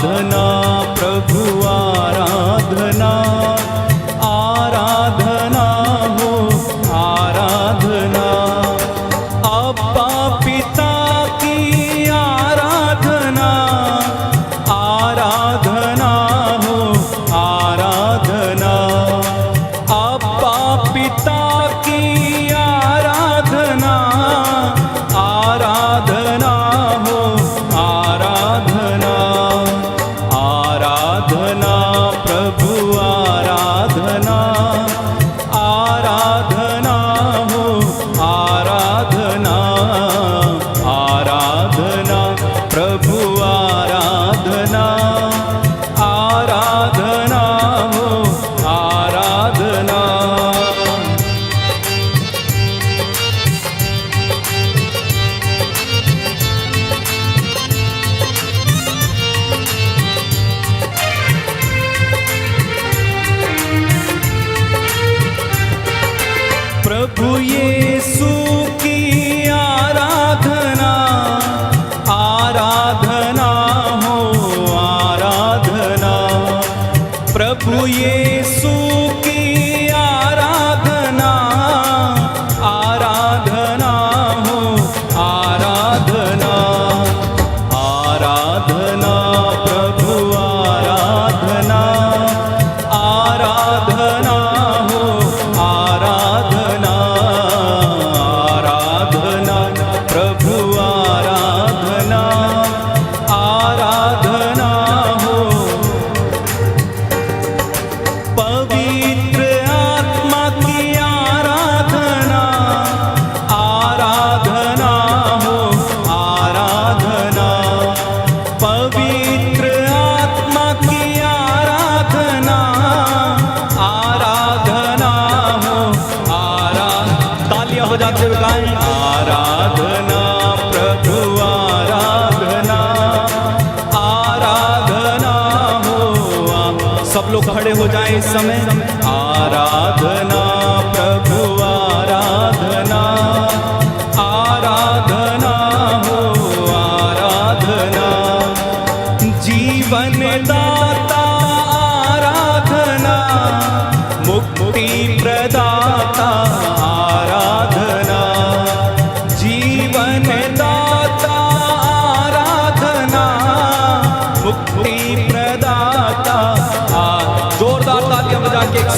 आराधना प्रभु आराधना, आराधना हो आराधना। अब्बा पिता की आराधना, आराधना हो आराधना। अब्बा पिता की आराधना, आराधना हो आराधना। आराधना प्रभु आराधना, आराधना हो आराधना। आराधना प्रभु आराधना, आराधना हो आराधना। प्रभु यीशु की आराधना, आराधना हो आराधना। प्रभु यीशु की आराधना, आराधना हो आराधना। आराधना प्रभु आराधना, आराधना हो आराधना। आराधना प्रभु आराधना, आराधना हो। पवित्र आत्मा की आराधना, आराधना हो आराधना। पवित्र आत्मा की आराधना, आराधना हो आराधना। तालियां हो जाते हुए गाएं। आराधना प्रभु आराधना, आराधना हो। सब लोग खड़े हो जाएं इस समय। आराधना प्रभु आराधना, आराधना हो आराधना। जीवन दाता आराधना, मुक्ति प्रदाता आराधना। जीवन दाता आराधना, मुक्ति प्रदाता। जोरदार तालियां बजा के एक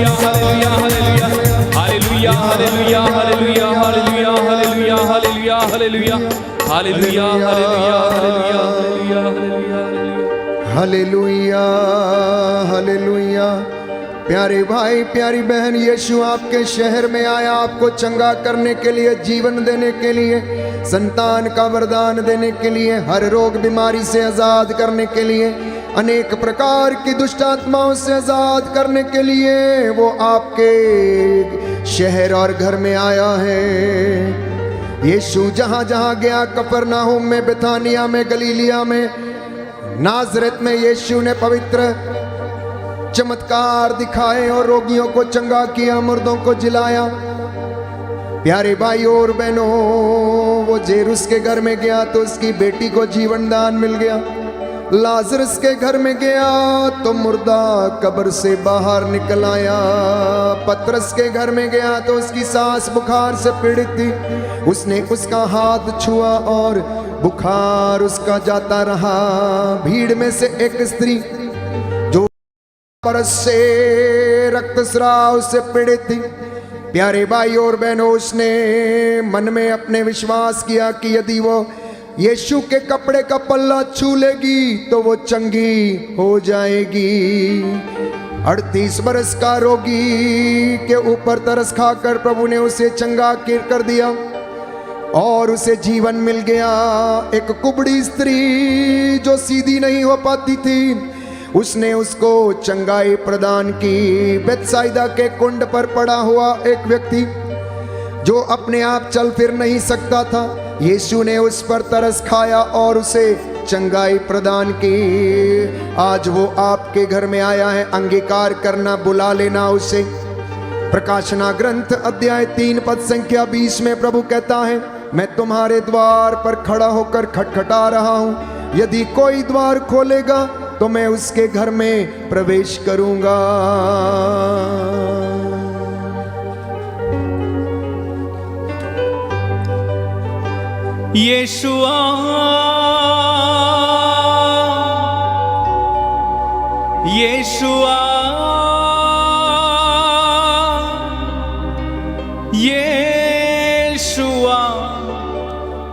hallelujah hallelujah hallelujah hallelujah hallelujah hallelujah hallelujah hallelujah hallelujah hallelujah hallelujah. प्यारे भाई प्यारी बहन, यीशु आपके शहर में आया आपको चंगा करने के लिए, जीवन देने के लिए, संतान का वरदान देने के लिए, हर रोग बीमारी से आजाद करने के लिए, अनेक प्रकार की दुष्ट आत्माओं से आजाद करने के लिए वो आपके शहर और घर में आया है। यीशु जहां जहां गया, कफरनाहुम में, बेथानिया में, गलीलिया में, नाजरत में, यीशु ने पवित्र चमत्कार दिखाए और रोगियों को चंगा किया, मुर्दों को जिलाया। प्यारे भाई और बहनों, वो जेरुस के घर में गया तो उसकी बेटी को जीवन दान मिल गया। लाजरस के घर में गया तो मुर्दा कब्र से बाहर निकल आया। पतरस के घर में गया तो उसकी सास बुखार से पीड़ित थी, उसने उसका हाथ छुआ और बुखार उसका जाता रहा। भीड़ में से एक स्त्री जो बरस से रक्तस्राव से पीड़ित थी, प्यारे भाई और बहनों, उसने मन में अपने विश्वास किया कि यदि वो यीशु के कपड़े का पल्ला छू लेगी तो वो चंगी हो जाएगी। 38 बरस का रोगी के ऊपर तरस खाकर प्रभु ने उसे चंगा कर दिया और उसे जीवन मिल गया। एक कुबड़ी स्त्री जो सीधी नहीं हो पाती थी, उसने उसको चंगाई प्रदान की। बेतसाइदा के कुंड पर पड़ा हुआ एक व्यक्ति जो अपने आप चल फिर नहीं सकता था, यीशु ने उस पर तरस खाया और उसे चंगाई प्रदान की। आज वो आपके घर में आया है, अंगीकार करना, बुला लेना उसे। प्रकाशना ग्रंथ अध्याय 3 पद संख्या 20 में प्रभु कहता है, मैं तुम्हारे द्वार पर खड़ा होकर खटखटा रहा हूं, यदि कोई द्वार खोलेगा तो मैं उसके घर में प्रवेश करूंगा। यीशुआ यीशुआ यीशुआ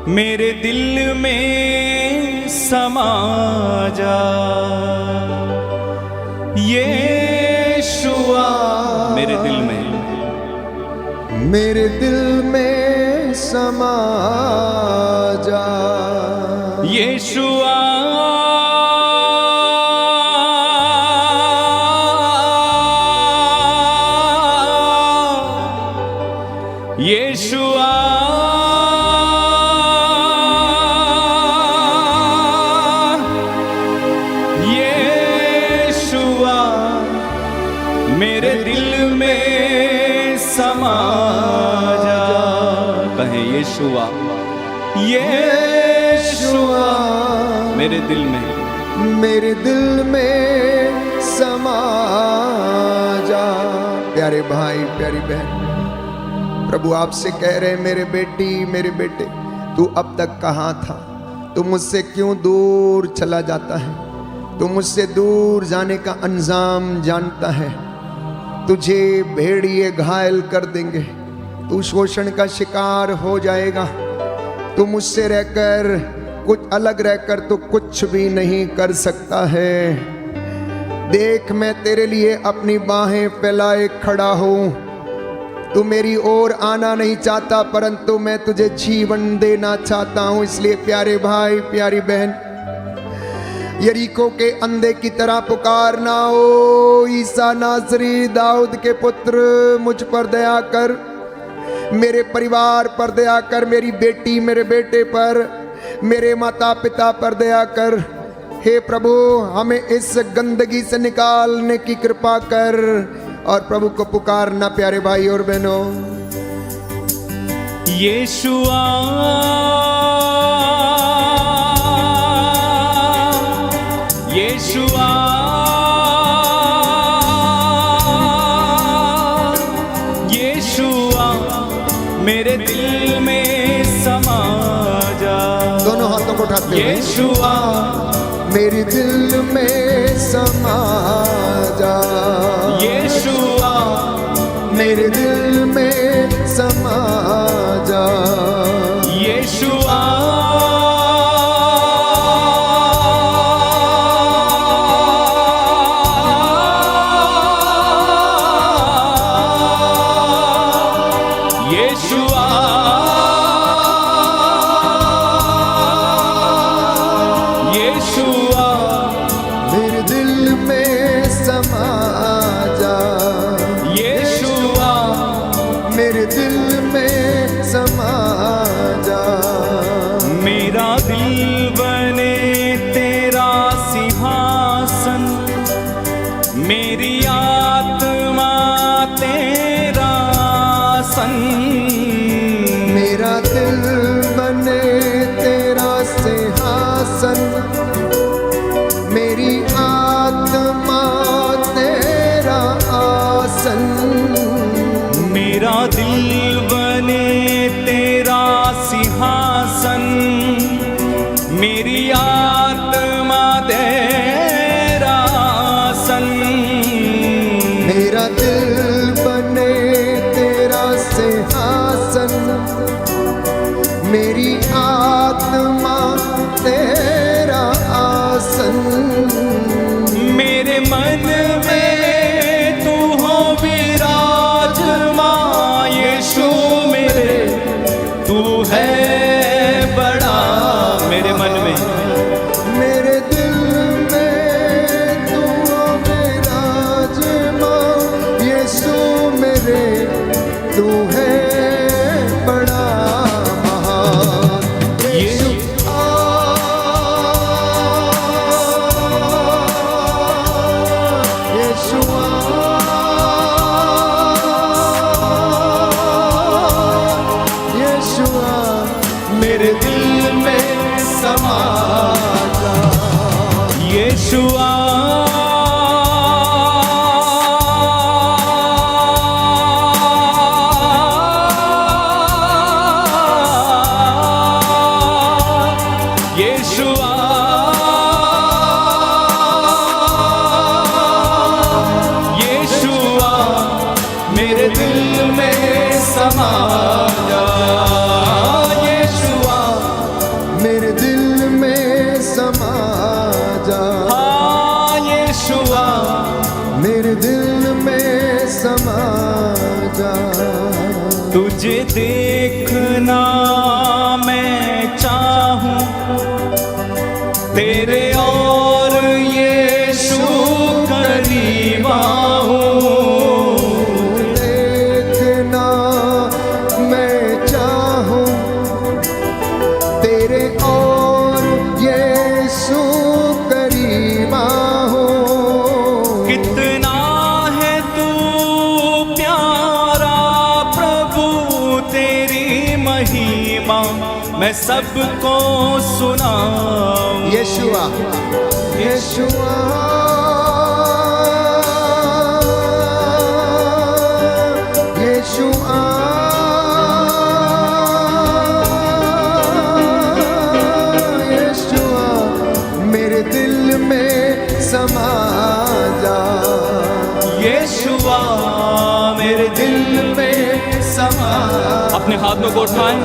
मेरे दिल में समा जा। यीशुआ मेरे दिल में समा जा। यीशुआ यीशुआ यीशुआ मेरे दिल में समा जा। कहें यीशुआ यीशुआ मेरे दिल में समा जा। प्यारे भाई प्यारी बहन, प्रभु आपसे कह रहे, मेरे बेटी मेरे बेटे, तू अब तक कहाँ था? तू मुझसे क्यों दूर चला जाता है? तू मुझसे दूर जाने का अंजाम जानता है। तुझे भेड़िए घायल कर देंगे, तू शोषण का शिकार हो जाएगा। तू मुझसे रहकर, कुछ अलग रहकर तो कुछ भी नहीं कर सकता है। देख, मैं तेरे लिए अपनी बाहें फैलाए खड़ा हूँ। तू मेरी ओर आना नहीं चाहता, परंतु मैं तुझे जीवन देना चाहता हूँ। इसलिए प्यारे भाई प्यारी बहन, यरीको के अंधे की तरह पुकारना, ओ ईसा नासरी, दाऊद के पुत्र, मुझ पर दया कर, मेरे परिवार पर दया कर, मेरी बेटी मेरे बेटे पर, मेरे माता पिता पर दया कर। हे प्रभु, हमें इस गंदगी से निकालने की कृपा कर। और प्रभु को पुकारना प्यारे भाई और बहनों। यीशुआ यीशुआ यीशुआ मेरे दिल में समा जा। दोनों हाथों को उठाते हुए, यीशुआ मेरे दिल में समा जा। यीशुआ यीशुआ यीशुआ मेरे दिल में समा जा, यीशुआ मेरे दिल में समा जा। मेरा दिल बने तेरा सिंहासन, मेरी आत्मा तेरा आसन। मेरा दिल बने तेरा सिंहासन, मेरी आत्मा तेरा आसन। मेरा दिल बने तेरा सिंहासन, मेरी आत्मा तेरा आसन। मेरा दिल बने तेरा सिंहासन, मेरी आत्मा तेरा आसन। मेरे मन में तू हो विराजमान, यीशु मेरे तू है बड़ा। मेरे मन में, मेरे दिल में तू विराजमान, यीशु मेरे तू है बड़ा महान। यीशु यीशुआ यीशुआ मेरे दिल में समा जा, यीशुआ यीशुआ यीशुआ मेरे दिल में समा जा, यीशुआ मेरे दिल में समा जा, हाँ यीशुआ मेरे दिल में समा जा। तुझे देखना मैं चाहूं, तेरे और यीशु करीब आऊं। देखना मैं चाहूं, तेरे और यीशु करीब आऊं। कितना है तू प्यारा प्रभु, तेरी महिमा मैं सबको सुनाऊं। यीशुआ यीशुआ यीशुआ यीशुआ मेरे दिल में समा जा, यीशुआ मेरे दिल में समा। अपने हाथों को उठाएं,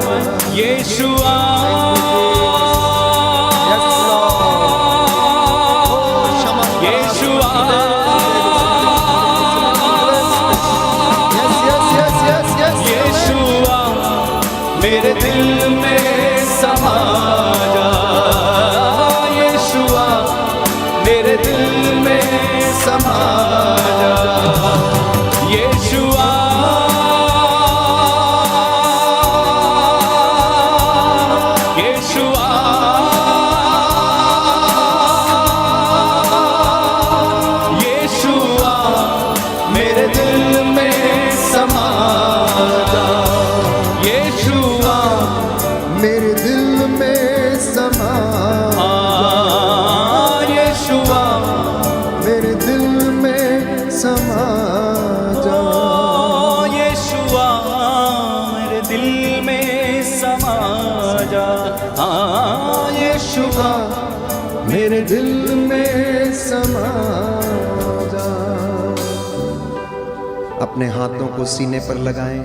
यीशुआ यीशुआ यीशुआ मेरे दिल में समा जा, यीशुआ मेरे दिल में समा जा, यीशुआ यीशुआ यीशुआ मेरे दिल में समा जा, यीशुआ मेरे दिल में समा यीशुआ मेरे दिल में समा जा। यीशुआ मेरे दिल में समा जा, यीशुआ मेरे दिल में समा जा। अपने हाथों को सीने पर लगाएं,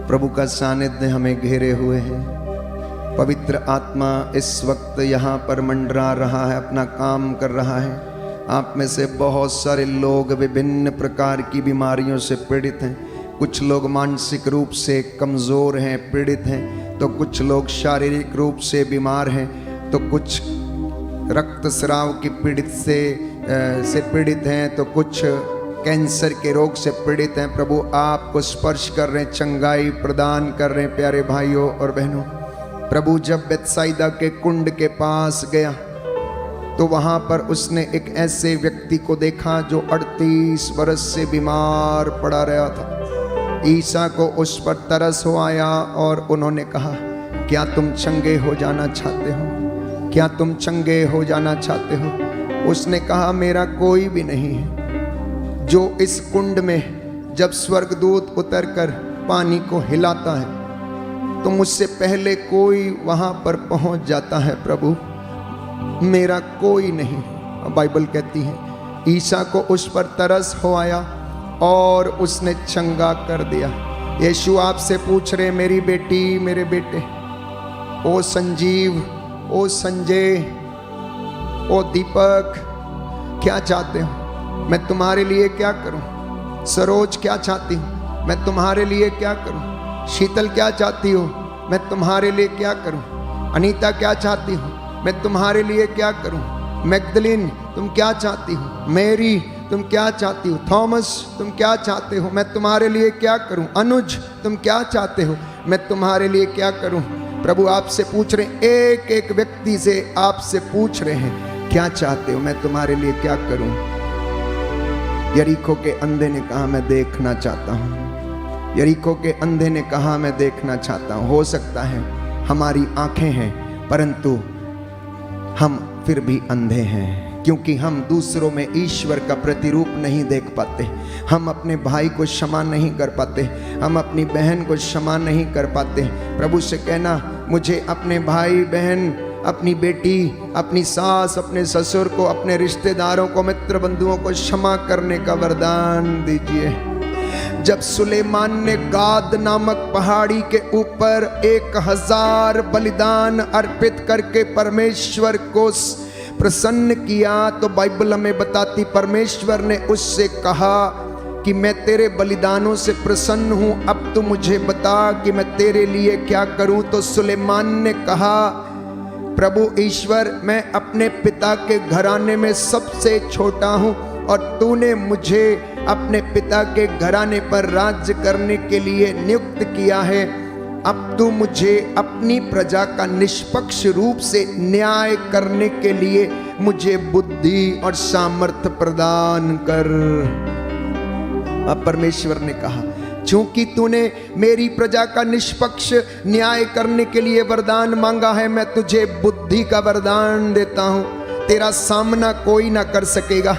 प्रभु का सानिध्य हमें घेरे हुए है। पवित्र आत्मा इस वक्त यहाँ पर मंडरा रहा है, अपना काम कर रहा है। आप में से बहुत सारे लोग विभिन्न प्रकार की बीमारियों से पीड़ित हैं, कुछ लोग मानसिक रूप से कमज़ोर हैं, पीड़ित हैं, तो कुछ लोग शारीरिक रूप से बीमार हैं, तो कुछ रक्तस्राव की पीड़ित से पीड़ित हैं, तो कुछ कैंसर के रोग से पीड़ित हैं। प्रभु आपको स्पर्श कर रहे हैं, चंगाई प्रदान कर रहे हैं। प्यारे भाइयों और बहनों, प्रभु जब बेतसाइदा के कुंड के पास गया तो वहाँ पर उसने एक ऐसे व्यक्ति को देखा जो 38 वर्ष से बीमार पड़ा रहा था। ईसा को उस पर तरस हो आया और उन्होंने कहा, क्या तुम चंगे हो जाना चाहते हो? क्या तुम चंगे हो जाना चाहते हो? उसने कहा, मेरा कोई भी नहीं है जो इस कुंड में जब स्वर्गदूत उतरकर पानी को हिलाता है तो मुझसे पहले कोई वहाँ पर पहुँच जाता है। प्रभु मेरा कोई नहीं। बाइबल कहती है ईसा को उस पर तरस हो आया और उसने चंगा कर दिया। यीशु आपसे पूछ रहे, मेरी बेटी, मेरे बेटे, ओ संजीव, ओ संजय, ओ दीपक, क्या चाहते हो? मैं तुम्हारे लिए क्या करूं? सरोज क्या चाहती हूं? मैं तुम्हारे लिए क्या करूं? शीतल क्या चाहती हो? मैं तुम्हारे लिए क्या करूं? अनीता क्या चाहती हो? मैं तुम्हारे लिए क्या करूं? मैगदलीन तुम क्या चाहती हो? मैरी तुम क्या चाहती हो? थॉमस तुम क्या चाहते हो? मैं तुम्हारे लिए क्या करूं? अनुज तुम क्या चाहते हो? मैं तुम्हारे लिए क्या करूं? प्रभु आपसे पूछ रहे हैं, एक एक व्यक्ति से आपसे पूछ रहे हैं, क्या चाहते हो? मैं तुम्हारे लिए क्या करूं? यरीको के अंधे ने कहा, मैं देखना चाहता हूं। यरीको के अंधे ने कहा, मैं देखना चाहता हूं। हो सकता है हमारी आंखें हैं परंतु हम फिर भी अंधे हैं, क्योंकि हम दूसरों में ईश्वर का प्रतिरूप नहीं देख पाते। हम अपने भाई को क्षमा नहीं कर पाते, हम अपनी बहन को क्षमा नहीं कर पाते। प्रभु से कहना, मुझे अपने भाई बहन, अपनी बेटी, अपनी सास, अपने ससुर को, अपने रिश्तेदारों को, मित्र बंधुओं को क्षमा करने का वरदान दीजिए। जब सुलेमान ने गाद नामक पहाड़ी के ऊपर 1000 बलिदान अर्पित करके परमेश्वर को प्रसन्न किया तो बाइबल हमें बताती, परमेश्वर ने उससे कहा कि मैं तेरे बलिदानों से प्रसन्न हूं, अब तू मुझे बता कि मैं तेरे लिए क्या करूं। तो सुलेमान ने कहा, प्रभु ईश्वर, मैं अपने पिता के घराने में सबसे छोटा हूं और तूने मुझे अपने पिता के घराने पर राज्य करने के लिए नियुक्त किया है। अब तू मुझे अपनी प्रजा का निष्पक्ष रूप से न्याय करने के लिए मुझे बुद्धि और सामर्थ्य प्रदान कर। अब परमेश्वर ने कहा, चूंकि तूने मेरी प्रजा का निष्पक्ष न्याय करने के लिए वरदान मांगा है, मैं तुझे बुद्धि का वरदान देता हूं। तेरा सामना कोई ना कर सकेगा,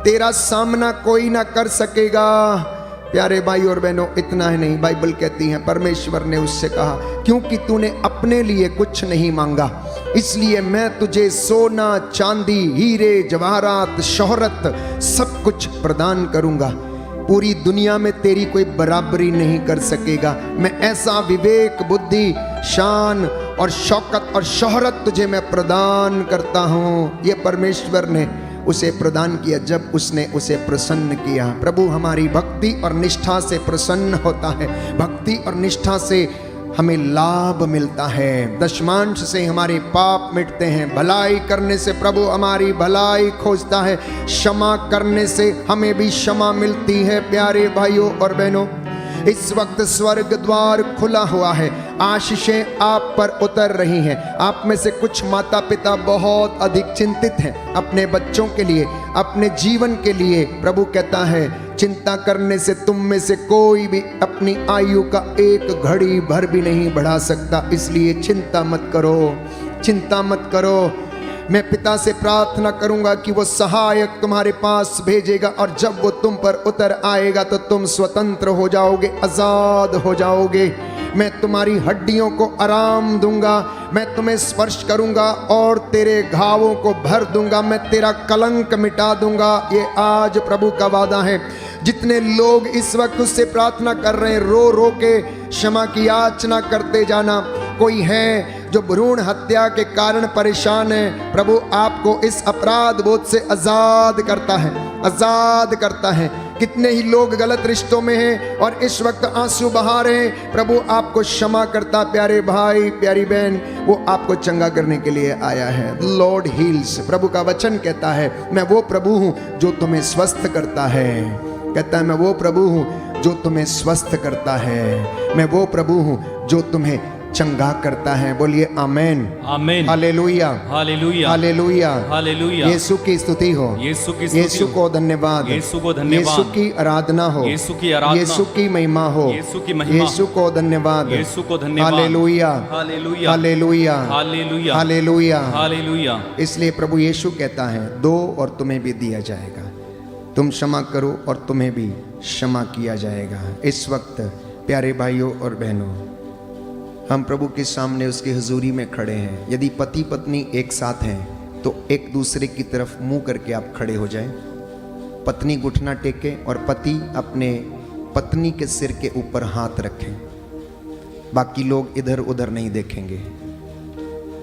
तेरा सामना कोई ना कर सकेगा। प्यारे भाई और बहनों, इतना ही नहीं, बाइबल कहती है परमेश्वर ने उससे कहा, क्योंकि तूने अपने लिए कुछ नहीं मांगा, इसलिए मैं तुझे सोना, चांदी, हीरे, जवाहरात, शोहरत सब कुछ प्रदान करूंगा। पूरी दुनिया में तेरी कोई बराबरी नहीं कर सकेगा। मैं ऐसा विवेक, बुद्धि, शान और शौकत और शोहरत तुझे मैं प्रदान करता हूं। ये परमेश्वर ने उसे प्रदान किया जब उसने उसे प्रसन्न किया। प्रभु हमारी भक्ति और निष्ठा से प्रसन्न होता है। भक्ति और निष्ठा से हमें लाभ मिलता है। दशमांश से हमारे पाप मिटते हैं। भलाई करने से प्रभु हमारी भलाई खोजता है। क्षमा करने से हमें भी क्षमा मिलती है। प्यारे भाइयों और बहनों, इस वक्त स्वर्ग द्वार खुला हुआ है, आशीषें आप पर उतर रही हैं। आप में से कुछ माता पिता बहुत अधिक चिंतित हैं अपने बच्चों के लिए, अपने जीवन के लिए। प्रभु कहता है, चिंता करने से तुम में से कोई भी अपनी आयु का एक घड़ी भर भी नहीं बढ़ा सकता। इसलिए चिंता मत करो, चिंता मत करो। मैं पिता से प्रार्थना करूंगा कि वो सहायक तुम्हारे पास भेजेगा, और जब वो तुम पर उतर आएगा तो तुम स्वतंत्र हो जाओगे, आजाद हो जाओगे। मैं तुम्हारी हड्डियों को आराम दूंगा, मैं तुम्हें स्पर्श करूंगा और तेरे घावों को भर दूंगा, मैं तेरा कलंक मिटा दूंगा। ये आज प्रभु का वादा है। जितने लोग इस वक्त उससे प्रार्थना कर रहे हैं, रो रो के क्षमा की याचना करते जाना। कोई है जो भ्रूण हत्या के कारण परेशान है, प्रभु आपको इस अपराध बोध से आजाद करता है, आजाद करता है। कितने ही लोग गलत रिश्तों में हैं और इस वक्त आंसू बहा रहे हैं। प्रभु आपको क्षमा करता, प्यारे भाई प्यारी बहन, वो आपको चंगा करने के लिए आया है। लॉर्ड हील्स, प्रभु का वचन कहता है मैं वो प्रभु हूँ जो तुम्हें स्वस्थ करता है। कहता है मैं वो प्रभु हूँ जो तुम्हें स्वस्थ करता है, मैं वो प्रभु हूँ जो तुम्हें चंगा करता है। बोलिए आमेन, आमेन, हालेलुया, हालेलुया, हालेलुया, हालेलुया। यीशु की स्तुति हो, यीशु की स्तुति यीशु हो, को धन्यवाद, यीशु को धन्यवाद, यीशु की आराधना हो, यीशु की आराधना, यीशु की महिमा हो, यीशु की महिमा, यीशु को धन्यवाद, यीशु को धन्यवाद, hallelujah, hallelujah, hallelujah, hallelujah, hallelujah, hallelujah. इसलिए प्रभु यीशु कहता है दो और तुम्हें भी दिया जाएगा, तुम क्षमा करो और तुम्हें भी क्षमा किया जाएगा। इस वक्त प्यारे भाइयों और बहनों, हम प्रभु के सामने उसकी हुजूरी में खड़े हैं। यदि पति पत्नी एक साथ हैं तो एक दूसरे की तरफ मुंह करके आप खड़े हो जाएं। पत्नी घुटना टेके और पति अपने पत्नी के सिर के ऊपर हाथ रखें। बाकी लोग इधर उधर नहीं देखेंगे।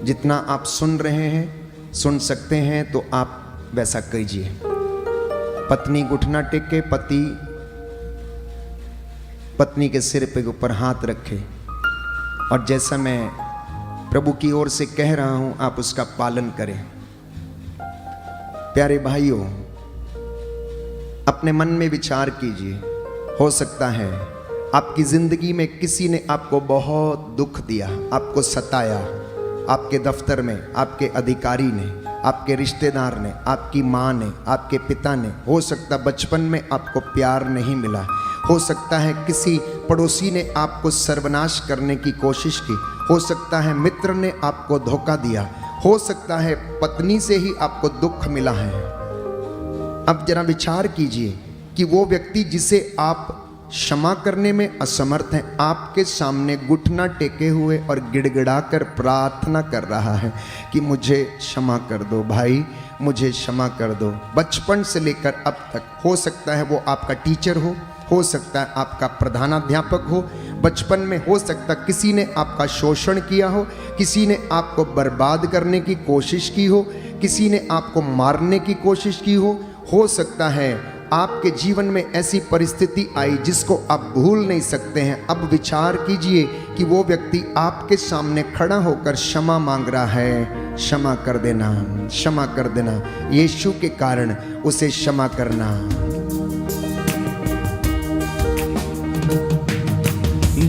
जितना आप सुन रहे हैं, सुन सकते हैं तो आप वैसा कीजिए। पत्नी घुटना टेके, पति पत्नी के सिर पे ऊपर हाथ रखे और जैसा मैं प्रभु की ओर से कह रहा हूं आप उसका पालन करें। प्यारे भाइयों, अपने मन में विचार कीजिए। हो सकता है आपकी जिंदगी में किसी ने आपको बहुत दुख दिया, आपको सताया, आपके दफ्तर में आपके अधिकारी ने, आपके रिश्तेदार ने, आपकी माँ ने, आपके पिता ने। हो सकता बचपन में आपको प्यार नहीं मिला, हो सकता है किसी पड़ोसी ने आपको सर्वनाश करने की कोशिश की, हो सकता है मित्र ने आपको धोखा दिया, हो सकता है पत्नी से ही आपको दुख मिला है। अब जरा विचार कीजिए कि वो व्यक्ति जिसे आप क्षमा करने में असमर्थ हैं, आपके सामने घुटना टेके हुए और गिड़गिड़ाकर प्रार्थना कर रहा है कि मुझे क्षमा कर दो भाई, मुझे क्षमा कर दो। बचपन से लेकर अब तक, हो सकता है वो आपका टीचर हो सकता है आपका प्रधानाध्यापक हो, बचपन में हो सकता किसी ने आपका शोषण किया हो, किसी ने आपको बर्बाद करने की कोशिश की हो, किसी ने आपको मारने की कोशिश की हो सकता है आपके जीवन में ऐसी परिस्थिति आई जिसको आप भूल नहीं सकते हैं। अब विचार कीजिए कि वो व्यक्ति आपके सामने खड़ा होकर क्षमा मांग रहा है। क्षमा कर देना, क्षमा कर देना, यीशु के कारण उसे क्षमा करना।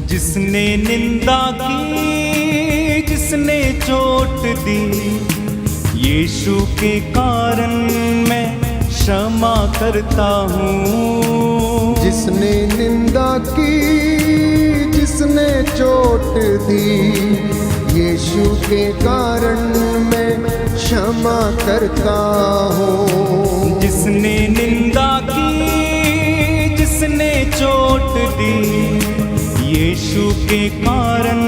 जिसने निंदा की, जिसने चोट दी, यीशु के कारण मैं क्षमा करता हूँ। जिसने निंदा की, जिसने चोट दी, यीशु के कारण मैं क्षमा करता हूँ। जिसने निंदा की, जिसने चोट दी, यीशु के कारण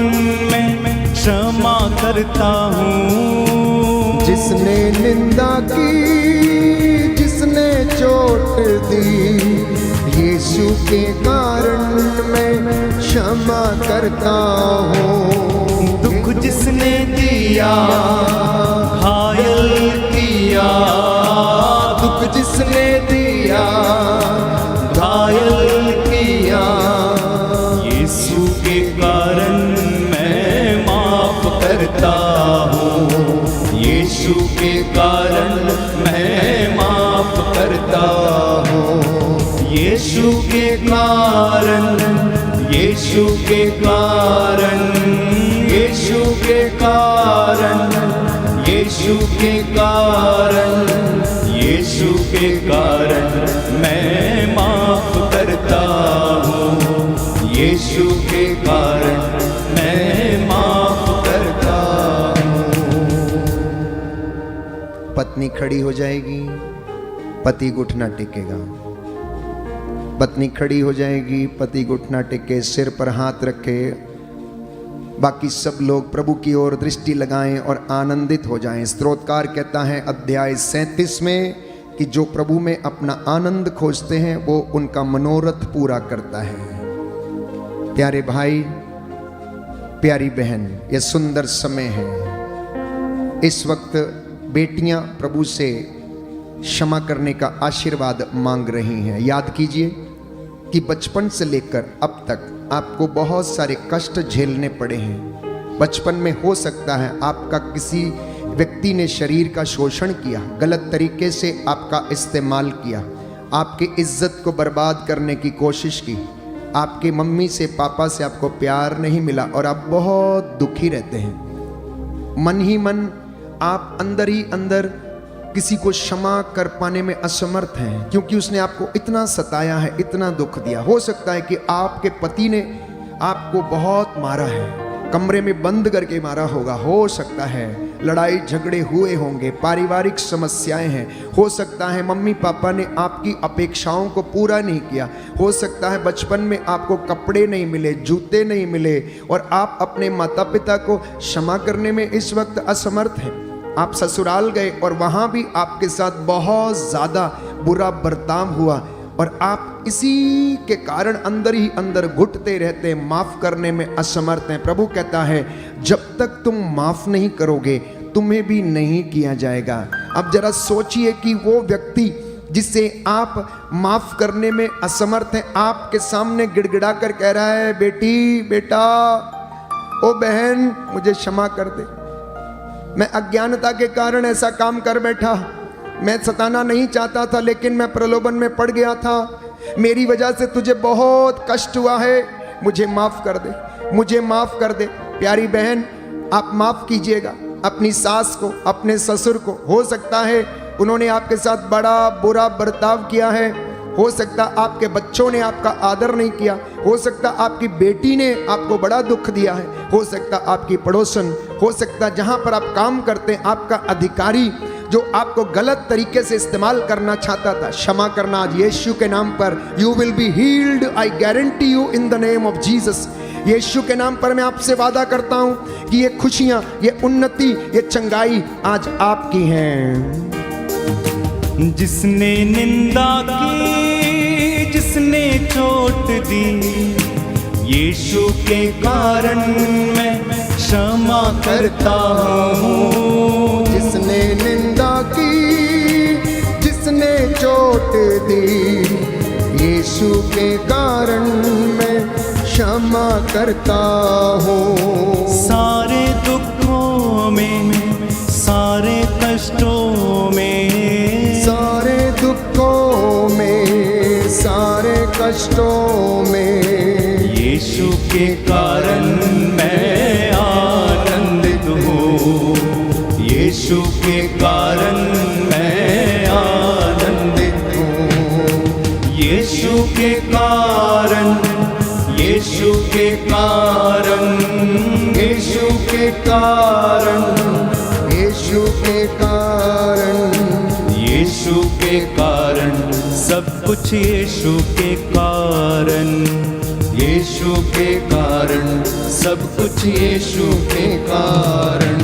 मैं क्षमा करता हूँ। जिसने निंदा की, जिसने चोट दी, यीशु के कारण मैं क्षमा करता हूँ। दुख जिसने दिया, घायल किया, दुख जिसने दिया, घायल किया, यीशु के कारण मैं माफ करता हूँ। यीशु के कारण मैं माफ करता हूँ। यीशु के कारण, यीशु के कारण, यीशु के कारण, यीशु के कारण, यीशु के कारण मैं माफ करता हूँ। यीशु के कारण मैं माफ करता हूँ। पत्नी खड़ी हो जाएगी, पति घुटना टेकेगा। पत्नी खड़ी हो जाएगी, पति घुटना टेके, सिर पर हाथ रखे। बाकी सब लोग प्रभु की ओर दृष्टि लगाएं और आनंदित हो जाएं। स्तोत्रकार कहता है अध्याय 37 में कि जो प्रभु में अपना आनंद खोजते हैं वो उनका मनोरथ पूरा करता है। प्यारे भाई, प्यारी बहन, यह सुंदर समय है। इस वक्त बेटियां प्रभु से क्षमा करने का आशीर्वाद मांग रही हैं। याद कीजिए कि बचपन से लेकर अब तक आपको बहुत सारे कष्ट झेलने पड़े हैं। बचपन में हो सकता है आपका किसी व्यक्ति ने शरीर का शोषण किया, गलत तरीके से आपका इस्तेमाल किया, आपकी इज्जत को बर्बाद करने की कोशिश की, आपके मम्मी से पापा से आपको प्यार नहीं मिला और आप बहुत दुखी रहते हैं। मन ही मन आप अंदर ही अंदर किसी को क्षमा कर पाने में असमर्थ हैं, क्योंकि उसने आपको इतना सताया है, इतना दुख दिया। हो सकता है कि आपके पति ने आपको बहुत मारा है, कमरे में बंद करके मारा होगा। हो सकता है लड़ाई झगड़े हुए होंगे, पारिवारिक समस्याएं हैं। हो सकता है मम्मी पापा ने आपकी अपेक्षाओं को पूरा नहीं किया। हो सकता है बचपन में आपको कपड़े नहीं मिले, जूते नहीं मिले और आप अपने माता पिता को क्षमा करने में इस वक्त असमर्थ हैं। आप ससुराल गए और वहाँ भी आपके साथ बहुत ज़्यादा बुरा बर्ताव हुआ और आप इसी के कारण अंदर ही अंदर घुटते रहते हैं, माफ़ करने में असमर्थ हैं। प्रभु कहता है जब तक तुम माफ़ नहीं करोगे तुम्हें भी नहीं किया जाएगा। अब जरा सोचिए कि वो व्यक्ति जिसे आप माफ़ करने में असमर्थ हैं, आपके सामने गिड़गिड़ा कर कह रहा है बेटी, बेटा, ओ बहन, मुझे क्षमा कर दे, मैं अज्ञानता के कारण ऐसा काम कर बैठा, मैं सताना नहीं चाहता था लेकिन मैं प्रलोभन में पड़ गया था, मेरी वजह से तुझे बहुत कष्ट हुआ है, मुझे माफ़ कर दे, मुझे माफ़ कर दे। प्यारी बहन, आप माफ़ कीजिएगा अपनी सास को, अपने ससुर को। हो सकता है उन्होंने आपके साथ बड़ा बुरा बर्ताव किया है, हो सकता आपके बच्चों ने आपका आदर नहीं किया, हो सकता आपकी बेटी ने आपको बड़ा दुख दिया है, हो सकता आपकी पड़ोसन, हो सकता जहाँ पर आप काम करते हैं आपका अधिकारी जो आपको गलत तरीके से इस्तेमाल करना चाहता था। क्षमा करना आज यीशु के नाम पर। You will be healed, I guarantee you, in the name of Jesus. Yeshu के नाम पर मैं आपसे वादा करता हूँ कि ये खुशियाँ, ये उन्नति, ये चंगाई आज आपकी हैं। जिसने निंदा की, जिसने चोट दी, यीशु के कारण मैं क्षमा करता हूँ। जिसने निंदा की, जिसने चोट दी, यीशु के कारण मैं क्षमा करता हूँ। सारे दुखों में, सारे कष्टों में, सारे दुखों में, सारे कष्टों में, यीशु के कारण मैं आनंदित हूँ। यीशु के कारण मैं आनंदित हूँ। यीशु के कारण, यीशु के कारण, यीशु के कारण, यीशु के कारण, यीशु के कारण, सब कुछ यीशु के कारण, यीशु के कारण, सब कुछ यीशु के कारण।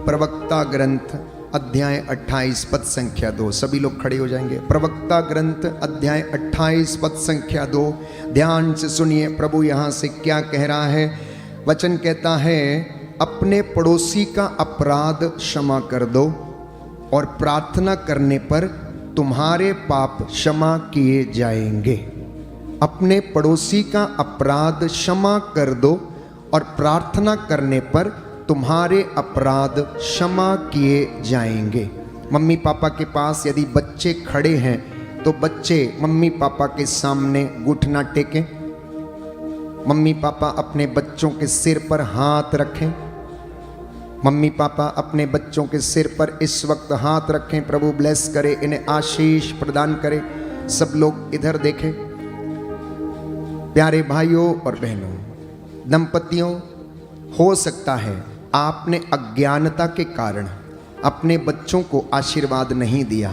प्रवक्ता ग्रंथ अध्याय 28 पद संख्या 2। सभी लोग खड़े हो जाएंगे। प्रवक्ता ग्रंथ अध्याय 28 पद संख्या 2। ध्यान से सुनिए प्रभु यहाँ से क्या कह रहा है। वचन कहता है, अपने पड़ोसी का अपराध क्षमा कर दो और प्रार्थना करने पर तुम्हारे पाप क्षमा किए जाएंगे। अपने पड़ोसी का अपराध क्षमा कर दो और प्रार्थना करने पर तुम्हारे अपराध क्षमा किए जाएंगे। मम्मी पापा के पास यदि बच्चे खड़े हैं तो बच्चे मम्मी पापा के सामने घुटना टेकें। मम्मी पापा अपने बच्चों के सिर पर हाथ रखें। मम्मी पापा अपने बच्चों के सिर पर इस वक्त हाथ रखें। प्रभु ब्लेस करे, इन्हें आशीष प्रदान करे। सब लोग इधर देखें। प्यारे भाइयों और बहनों, दंपतियों, हो सकता है आपने अज्ञानता के कारण अपने बच्चों को आशीर्वाद नहीं दिया।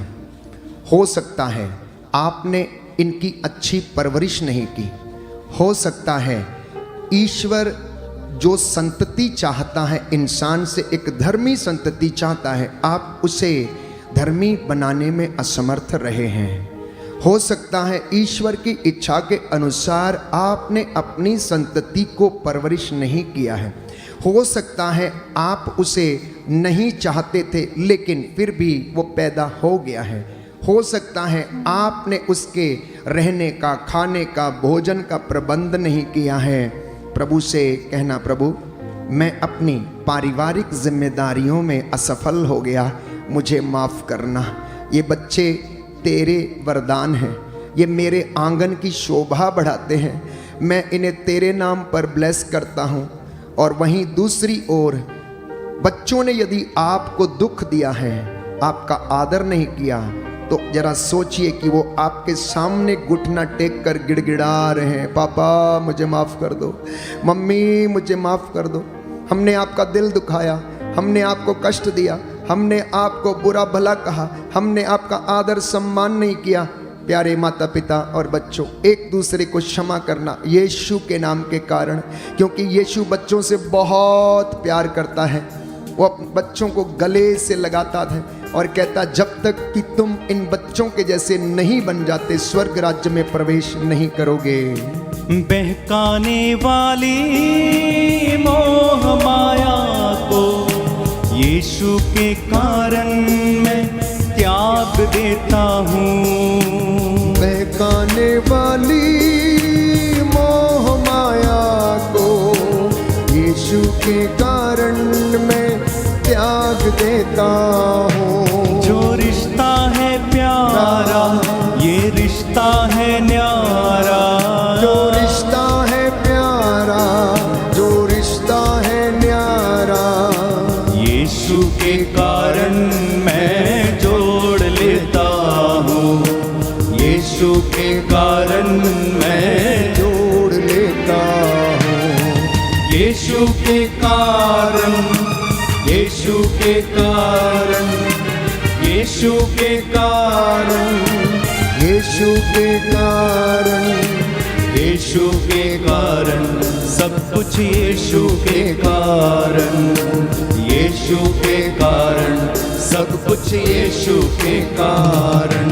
हो सकता है आपने इनकी अच्छी परवरिश नहीं की। हो सकता है ईश्वर जो संतति चाहता है इंसान से, एक धर्मी संतति चाहता है, आप उसे धर्मी बनाने में असमर्थ रहे हैं। हो सकता है ईश्वर की इच्छा के अनुसार आपने अपनी संतति को परवरिश नहीं किया है। हो सकता है आप उसे नहीं चाहते थे लेकिन फिर भी वो पैदा हो गया है। हो सकता है आपने उसके रहने का, खाने का, भोजन का प्रबंध नहीं किया है। प्रभु से कहना, प्रभु मैं अपनी पारिवारिक जिम्मेदारियों में असफल हो गया, मुझे माफ़ करना। ये बच्चे तेरे वरदान हैं, ये मेरे आंगन की शोभा बढ़ाते हैं, मैं इन्हें तेरे नाम पर ब्लेस करता हूँ। और वहीं दूसरी ओर बच्चों ने यदि आपको दुख दिया है, आपका आदर नहीं किया, तो जरा सोचिए कि वो आपके सामने घुटना टेक कर गिड़गिड़ा रहे हैं, पापा मुझे माफ़ कर दो, मम्मी मुझे माफ़ कर दो, हमने आपका दिल दुखाया, हमने आपको कष्ट दिया, हमने आपको बुरा भला कहा, हमने आपका आदर सम्मान नहीं किया। प्यारे माता पिता और बच्चों, एक दूसरे को क्षमा करना यीशु के नाम के कारण, क्योंकि यीशु बच्चों से बहुत प्यार करता है। वो बच्चों को गले से लगाता है और कहता, जब तक कि तुम इन बच्चों के जैसे नहीं बन जाते स्वर्ग राज्य में प्रवेश नहीं करोगे। बहकाने वाली मोह माया को यीशु के कारण मैं त्याग देता हूँ। बहकाने वाली मोह माया को यीशु के कारण मैं त्याग देता हूँ। जो रिश्ता है प्यारा, ये रिश्ता है न्यारा। जो रिश्ता है प्यारा, जो रिश्ता है न्यारा, यीशु के कारण मैं जोड़ लेता हूँ। यीशु के कारण मैं जोड़ लेता हूँ। यीशु के कारण, यीशु के कारण, यीशु के कारण, यीशु के कारण, यीशु के कारण, सब कुछ यीशु के कारण, यीशु के कारण, सब कुछ यीशु के कारण।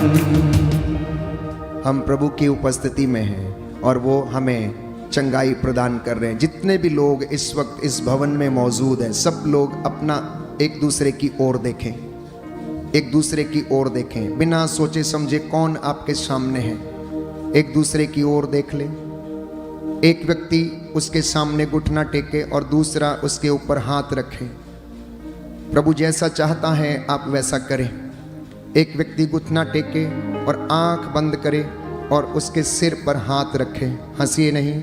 हम प्रभु की उपस्थिति में हैं और वो हमें चंगाई प्रदान कर रहे हैं। जितने भी लोग इस वक्त इस भवन में मौजूद हैं, सब लोग अपना एक दूसरे की ओर देखें, एक दूसरे की ओर देखें, बिना सोचे समझे कौन आपके सामने है, एक दूसरे की ओर देख लें। एक व्यक्ति उसके सामने घुटना टेके और दूसरा उसके ऊपर हाथ रखे। प्रभु जैसा चाहता है आप वैसा करें। एक व्यक्ति घुटना टेके और आंख बंद करे और उसके सिर पर हाथ रखे। हंसिए नहीं।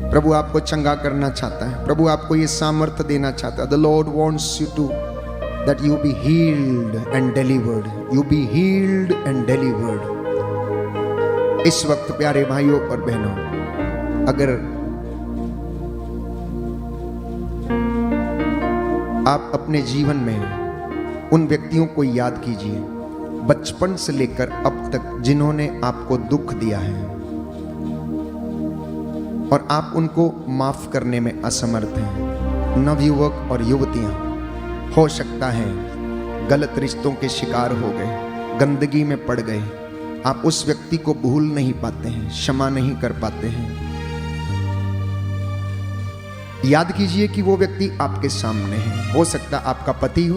प्रभु आपको चंगा करना चाहता है, प्रभु आपको ये सामर्थ्य देना चाहता है। The Lord wants you to that you be healed and delivered, you be healed and delivered. इस वक्त प्यारे भाइयों और बहनों, अगर आप अपने जीवन में उन व्यक्तियों को याद कीजिए बचपन से लेकर अब तक जिन्होंने आपको दुख दिया है और आप उनको माफ करने में असमर्थ हैं। नवयुवक और युवतियां हो सकता है गलत रिश्तों के शिकार हो गए, गंदगी में पड़ गए, आप उस व्यक्ति को भूल नहीं पाते हैं, क्षमा नहीं कर पाते हैं। याद कीजिए कि वो व्यक्ति आपके सामने है। हो सकता है आपका पति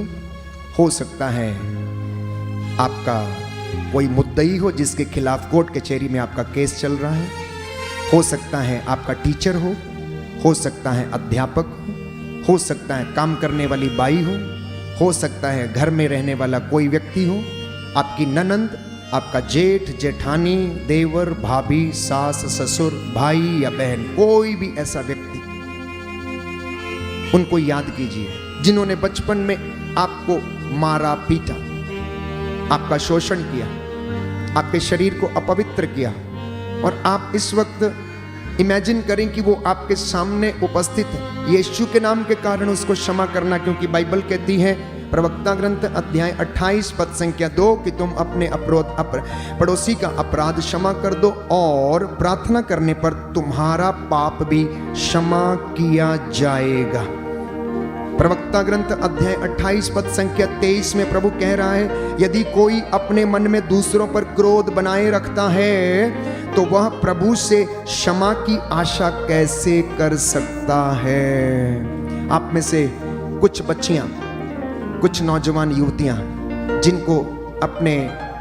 हो सकता है आपका कोई मुद्दई हो जिसके खिलाफ कोर्ट कचहरी में आपका केस चल रहा है, हो सकता है आपका टीचर हो सकता है अध्यापक हो सकता है काम करने वाली बाई हो सकता है घर में रहने वाला कोई व्यक्ति हो, आपकी ननंद, आपका जेठ, जेठानी, देवर, भाभी, सास, ससुर, भाई या बहन, कोई भी ऐसा व्यक्ति, उनको याद कीजिए जिन्होंने बचपन में आपको मारा, पीटा, आपका शोषण किया, आपके शरीर को अपवित्र किया, और आप इस वक्त इमेजिन करें कि वो आपके सामने उपस्थित है। यीशु के नाम के कारण उसको क्षमा करना, क्योंकि बाइबल कहती है प्रवक्ता ग्रंथ अध्याय 28 पद संख्या 2 कि तुम अपने पड़ोसी का अपराध क्षमा कर दो और प्रार्थना करने पर तुम्हारा पाप भी क्षमा किया जाएगा। प्रवक्ता ग्रंथ अध्याय 28 पद संख्या 23 में प्रभु कह रहा है, यदि कोई अपने मन में दूसरों पर क्रोध बनाए रखता है तो वह प्रभु से क्षमा की आशा कैसे कर सकता है। आप में से कुछ बच्चियां, कुछ नौजवान युवतियां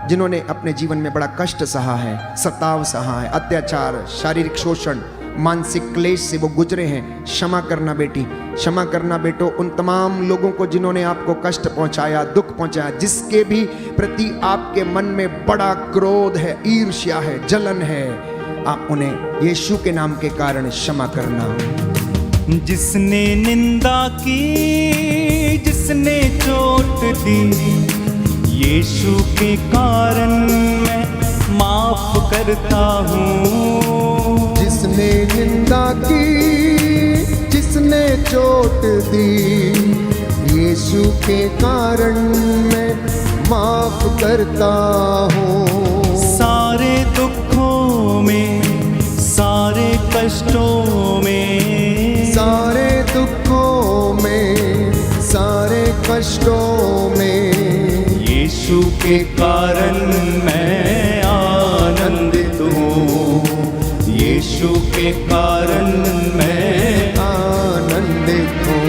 जिन्होंने अपने जीवन में बड़ा कष्ट सहा है, सताव सहा है, अत्याचार, शारीरिक शोषण, मानसिक क्लेश से वो गुजरे हैं, क्षमा करना बेटी, क्षमा करना बेटो उन तमाम लोगों को जिन्होंने आपको कष्ट पहुंचाया, दुख पहुंचाया, जिसके भी प्रति आपके मन में बड़ा क्रोध है, ईर्ष्या है, जलन है, आप उन्हें यीशु के नाम के कारण क्षमा करना। जिसने निंदा की, जिसने चोट दी, यीशु के कारण मैं माफ करता हूँ। जिसने निंदा की, जिसने चोट दी, यीशु के कारण मैं माफ करता हूँ। सारे दुखों में, सारे कष्टों में, सारे दुखों में, सारे कष्टों में, यीशु के कारण मैं आनंदित हूँ। यीशु के कारण मैं आनंदित हूँ।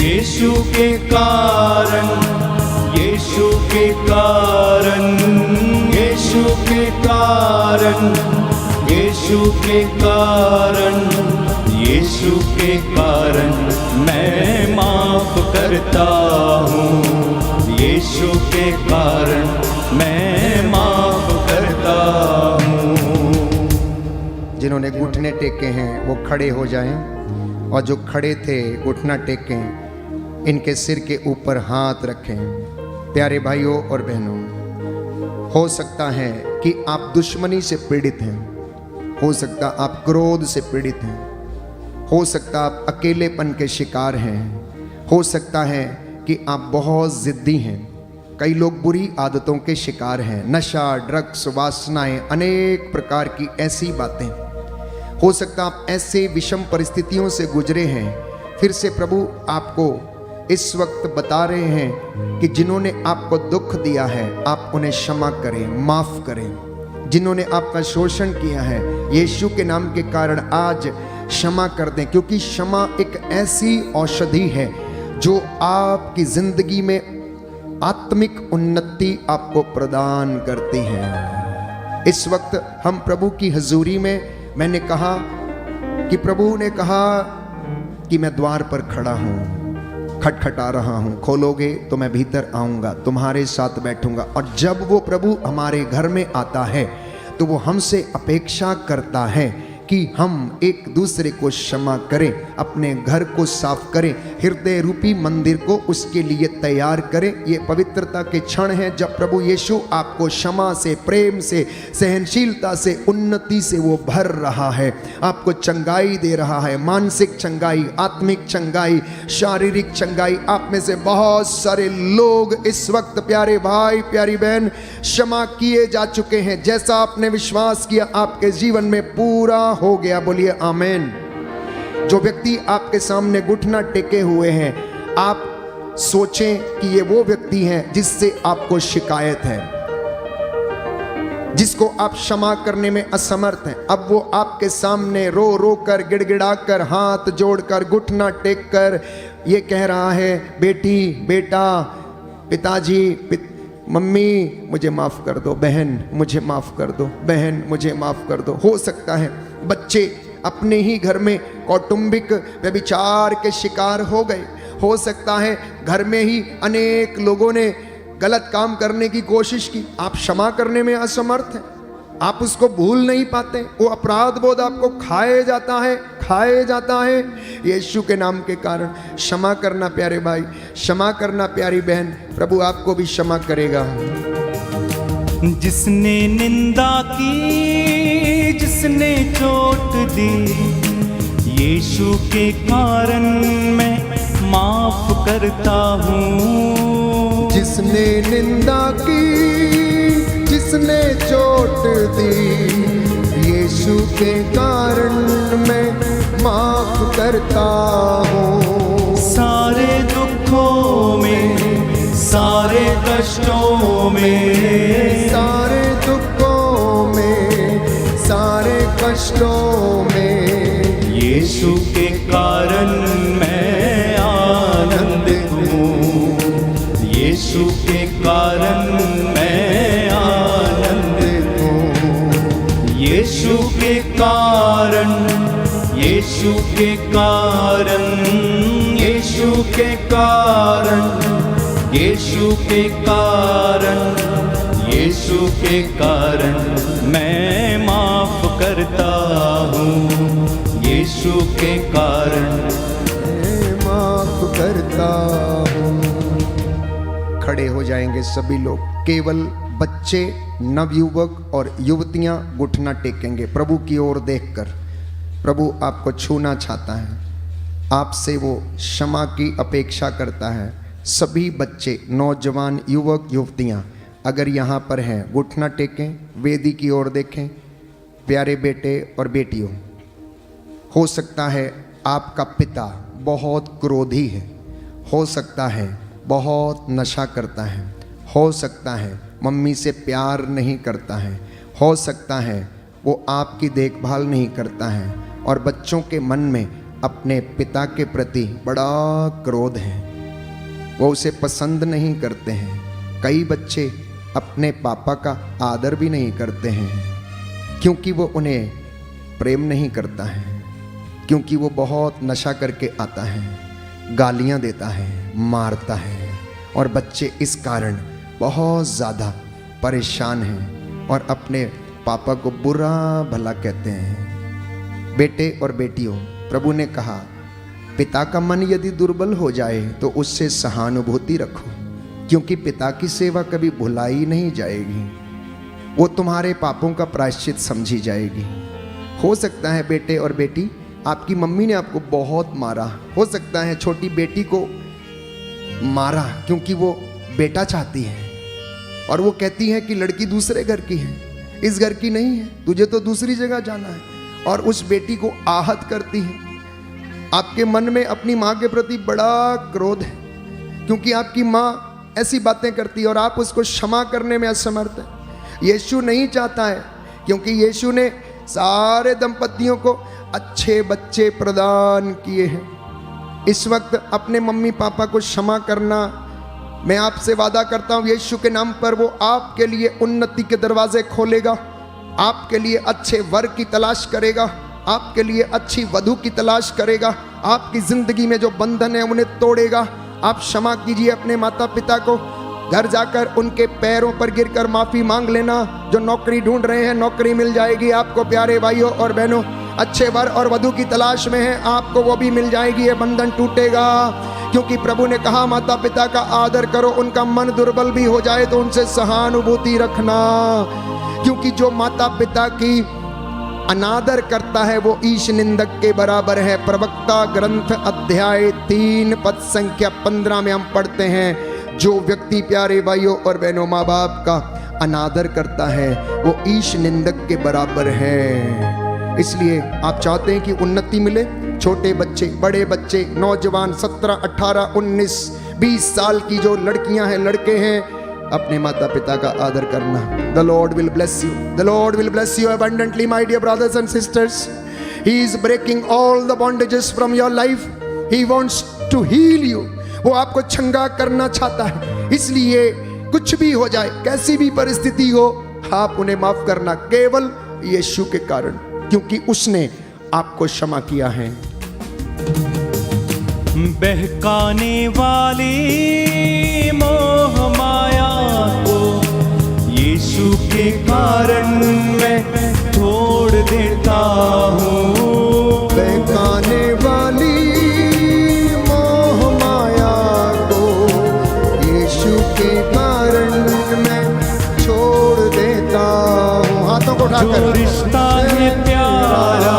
यीशु के कारण, यीशु के कारण, यीशु के कारण, यीशु के कारण, यीशु के कारण मैं माफ करता हूँ। यीशु के कारण मैं माफ करता हूँ। जिन्होंने घुटने टेके हैं वो खड़े हो जाएं, और जो खड़े थे घुटना टेकें, इनके सिर के ऊपर हाथ रखें। प्यारे भाइयों और बहनों, हो सकता है कि आप दुश्मनी से पीड़ित हैं, हो सकता आप क्रोध से पीड़ित हैं, हो सकता आप अकेलेपन के शिकार हैं, हो सकता है कि आप बहुत जिद्दी हैं, कई लोग बुरी आदतों के शिकार हैं, नशा, ड्रग्स, वासनाएं, अनेक प्रकार की ऐसी बातें। हो सकता आप ऐसे विषम परिस्थितियों से गुजरे हैं। फिर से प्रभु आपको इस वक्त बता रहे हैं कि जिन्होंने आपको दुख दिया है आप उन्हें क्षमा करें, माफ करें। जिन्होंने आपका शोषण किया है, यीशु के नाम के कारण आज क्षमा कर दें, क्योंकि क्षमा एक ऐसी औषधि है जो आपकी जिंदगी में आत्मिक उन्नति आपको प्रदान करती है। इस वक्त हम प्रभु की हजूरी में, मैंने कहा कि प्रभु ने कहा कि मैं द्वार पर खड़ा हूँ, खटखटा रहा हूँ, खोलोगे तो मैं भीतर आऊँगा, तुम्हारे साथ बैठूंगा। और जब वो प्रभु हमारे घर में आता है तो वो हमसे अपेक्षा करता है कि हम एक दूसरे को क्षमा करें, अपने घर को साफ करें, हृदय रूपी मंदिर को उसके लिए तैयार करें। ये पवित्रता के क्षण हैं जब प्रभु यीशु आपको क्षमा से, प्रेम से, सहनशीलता से, उन्नति से वो भर रहा है, आपको चंगाई दे रहा है, मानसिक चंगाई, आत्मिक चंगाई, शारीरिक चंगाई। आप में से बहुत सारे लोग इस वक्त, प्यारे भाई, प्यारी बहन, क्षमा किए जा चुके हैं। जैसा आपने विश्वास किया आपके जीवन में पूरा हो गया। बोलिए आमीन। जो व्यक्ति आपके सामने घुटना टेके हुए हैं, आप सोचें कि ये वो व्यक्ति हैं जिससे आपको शिकायत है, जिसको आप क्षमा करने में असमर्थ हैं। अब वो आपके सामने रो रो कर, गिड़गिड़ा कर, हाथ जोड़कर, घुटना टेक कर ये कह रहा है, बेटी, बेटा, पिताजी, मम्मी मुझे माफ़ कर दो, बहन मुझे माफ़ कर दो, बहन मुझे माफ़ कर दो। हो सकता है बच्चे अपने ही घर में कौटुंबिक व्यभिचार के शिकार हो गए। हो सकता है घर में ही अनेक लोगों ने गलत काम करने की कोशिश की, आप क्षमा करने में असमर्थ हैं, आप उसको भूल नहीं पाते, वो अपराध बोध आपको खाए जाता है। यीशु के नाम के कारण क्षमा करना प्यारे भाई, क्षमा करना प्यारी बहन, प्रभु आपको भी क्षमा करेगा। जिसने निंदा की, जिसने चोट दी, यीशु के कारण मैं माफ करता हूँ। जिसने निंदा की, जिसने चोट दी, यीशु के कारण मैं माफ करता हूँ। सारे कष्टों में, सारे दुखों में, सारे कष्टों में, यीशु के कारण मैं आनंदित हूँ, यीशु के कारण मैं आनंदित हूँ, यीशु के कारण, यीशु के कारण, यीशु के कारण, यीशु के कारण, यीशु के कारण मैं माफ करता हूँ, यीशु के कारण मैं माफ करता हूँ। खड़े हो जाएंगे सभी लोग, केवल बच्चे, नवयुवक और युवतियां घुटना टेकेंगे प्रभु की ओर देखकर। प्रभु आपको छूना चाहता है, आपसे वो क्षमा की अपेक्षा करता है। सभी बच्चे, नौजवान, युवक, युवतियां अगर यहाँ पर हैं, घुटना टेकें, वेदी की ओर देखें। प्यारे बेटे और बेटियों, हो सकता है आपका पिता बहुत क्रोधी है, हो सकता है बहुत नशा करता है, हो सकता है मम्मी से प्यार नहीं करता है, हो सकता है वो आपकी देखभाल नहीं करता है और बच्चों के मन में अपने पिता के प्रति बड़ा क्रोध है, वो उसे पसंद नहीं करते हैं। कई बच्चे अपने पापा का आदर भी नहीं करते हैं क्योंकि वो उन्हें प्रेम नहीं करता है, क्योंकि वो बहुत नशा करके आता है, गालियां देता है, मारता है और बच्चे इस कारण बहुत ज़्यादा परेशान हैं और अपने पापा को बुरा भला कहते हैं। बेटे और बेटियों, प्रभु ने कहा पिता का मन यदि दुर्बल हो जाए तो उससे सहानुभूति रखो, क्योंकि पिता की सेवा कभी भुलाई नहीं जाएगी, वो तुम्हारे पापों का प्रायश्चित समझी जाएगी। हो सकता है बेटे और बेटी, आपकी मम्मी ने आपको बहुत मारा, हो सकता है छोटी बेटी को मारा क्योंकि वो बेटा चाहती है और वो कहती है कि लड़की दूसरे घर की है, इस घर की नहीं है, तुझे तो दूसरी जगह जाना है, और उस बेटी को आहत करती है। आपके मन में अपनी माँ के प्रति बड़ा क्रोध है क्योंकि आपकी माँ ऐसी बातें करती है और आप उसको क्षमा करने में असमर्थ हैं। यीशु नहीं चाहता है, क्योंकि यीशु ने सारे दंपतियों को अच्छे बच्चे प्रदान किए हैं। इस वक्त अपने मम्मी पापा को क्षमा करना, मैं आपसे वादा करता हूँ यीशु के नाम पर वो आपके लिए उन्नति के दरवाजे खोलेगा, आपके लिए अच्छे वर की तलाश करेगा, आपके लिए अच्छी वधु की तलाश करेगा, आपकी जिंदगी में जो बंधन है उन्हें तोड़ेगा। आप क्षमा कीजिए अपने माता पिता को, घर जाकर उनके पैरों पर गिरकर माफी मांग लेना। जो नौकरी ढूंढ रहे हैं नौकरी मिल जाएगी आपको, प्यारे भाइयों और बहनों, अच्छे वर और वधु की तलाश में हैं आपको, वो भी मिल जाएगी, ये बंधन टूटेगा। क्योंकि प्रभु ने कहा माता पिता का आदर करो, उनका मन दुर्बल भी हो जाए तो उनसे सहानुभूति रखना, क्योंकि जो माता पिता की अनादर करता है वो ईश निंदक के बराबर है। प्रवक्ता ग्रंथ अध्याय 3 पद संख्या 15 में हम पढ़ते हैं, जो व्यक्ति प्यारे भाइयों और बहनों माँ बाप का अनादर करता है वो ईश निंदक के बराबर है। इसलिए आप चाहते हैं कि उन्नति मिले, छोटे बच्चे, बड़े बच्चे, नौजवान, 17, 18, 19, 20 साल की जो लड़कियां हैं, लड़के हैं, अपने माता पिता का आदर करना। The Lord will bless you. The Lord will bless you abundantly, my dear brothers and sisters. He is breaking all the bondages from your life. He wants to heal you. वो आपको चंगा करना चाहता है। इसलिए कुछ भी हो जाए, कैसी भी परिस्थिति हो, आप उन्हें माफ करना केवल यीशु के कारण, क्योंकि उसने आपको क्षमा किया है। बहकाने वाली मोह माया को यीशु के कारण मैं छोड़ देता हूँ। बहकाने वाली मोह माया को यीशु के कारण मैं छोड़ देता हूँ। हाथों को उठाकर, जो रिश्ता है प्यारा,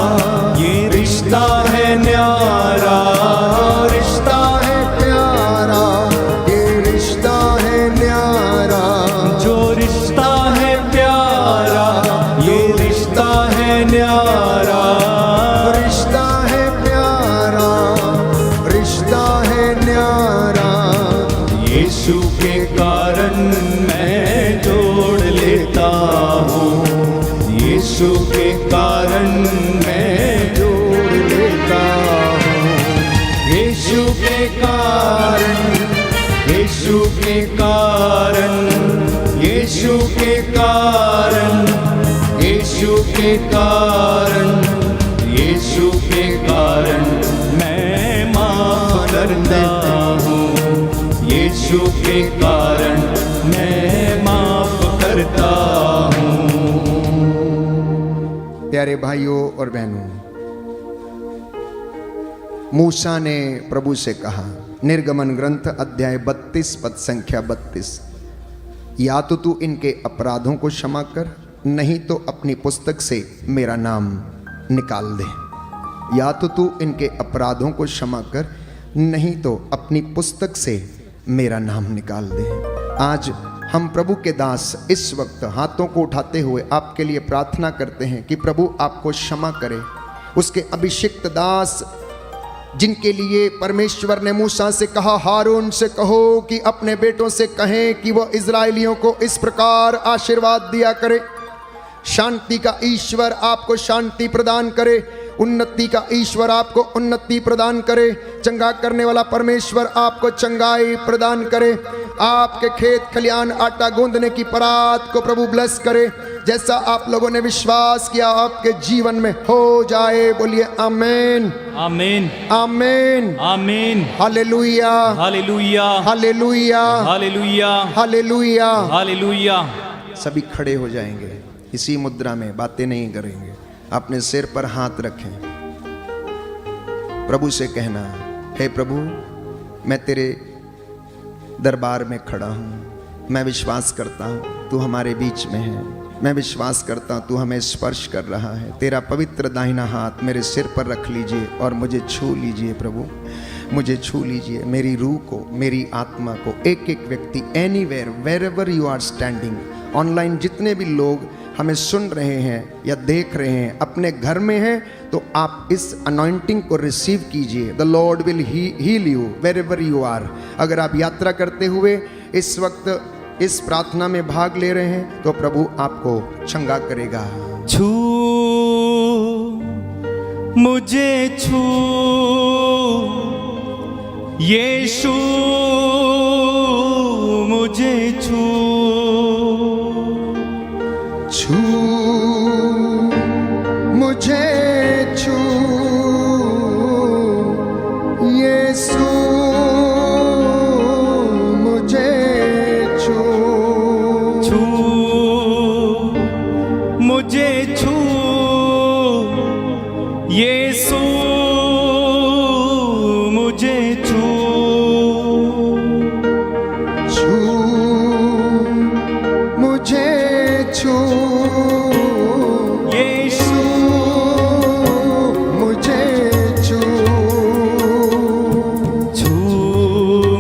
ये रिश्ता है न्यारा, रिश्ता है प्यारा, ये रिश्ता है न्यारा, जो रिश्ता है प्यारा, ये रिश्ता है न्यारा, रिश्ता है प्यारा, रिश्ता है न्यारा, यीशु के कारण यीशु के कारण, यीशु के कारण, यीशु के कारण, यीशु के कारण, यीशु के कारण मैं माफ करता हूँ, यीशु के कारण मैं माफ करता हूँ। प्यारे भाइयों और बहनों, मूसा ने प्रभु से कहा, निर्गमन ग्रंथ अध्याय 32 पद संख्या 32, या तो तू इनके अपराधों को क्षमा कर, नहीं तो अपनी पुस्तक से मेरा नाम निकाल दे। या तो तू इनके अपराधों को क्षमा कर, नहीं तो अपनी पुस्तक से मेरा नाम निकाल दे। आज हम प्रभु के दास इस वक्त हाथों को उठाते हुए आपके लिए प्रार्थना करते हैं कि प्रभु आपको क्षमा करे। उसके अभिषिक्त दास जिनके लिए परमेश्वर ने मूसा से कहा, हारून से कहो कि अपने बेटों से कहें कि वह इज़राइलियों को इस प्रकार आशीर्वाद दिया करे। शांति का ईश्वर आपको शांति प्रदान करे, उन्नति का ईश्वर आपको उन्नति प्रदान करे, चंगा करने वाला परमेश्वर आपको चंगाई प्रदान करे। आपके खेत खलियान आटा गूंदने की परात को प्रभु ब्लेस करे। जैसा आप लोगों ने विश्वास किया आपके जीवन में हो जाए। बोलिए आमीन, आमीन, आमीन, आमीन, hallelujah, hallelujah, hallelujah, hallelujah, hallelujah. Hallelujah. सभी खड़े हो जाएंगे, इसी मुद्रा में बातें नहीं करेंगे। अपने सिर पर हाथ रखें, प्रभु से कहना, हे प्रभु, मैं तेरे दरबार में खड़ा हूँ, मैं विश्वास करता हूँ तू हमारे बीच में है, मैं विश्वास करता हूँ तू हमें स्पर्श कर रहा है। तेरा पवित्र दाहिना हाथ मेरे सिर पर रख लीजिए और मुझे छू लीजिए। प्रभु मुझे छू लीजिए, मेरी रूह को, मेरी आत्मा को। एक एक व्यक्ति anywhere wherever you are standing, online जितने भी लोग हमें सुन रहे हैं या देख रहे हैं, अपने घर में हैं, तो आप इस अनॉइंटिंग को रिसीव कीजिए। The Lord will heal you wherever you are. अगर आप यात्रा करते हुए इस वक्त इस प्रार्थना में भाग ले रहे हैं तो प्रभु आपको चंगा करेगा। छू मुझे, छू यीशु मुझे, छू छू मुझे, छू यीशु मुझे, छू छू मुझे, छू यीशु मुझे, छू छू मुझे, छू यीशु मुझे, छू छू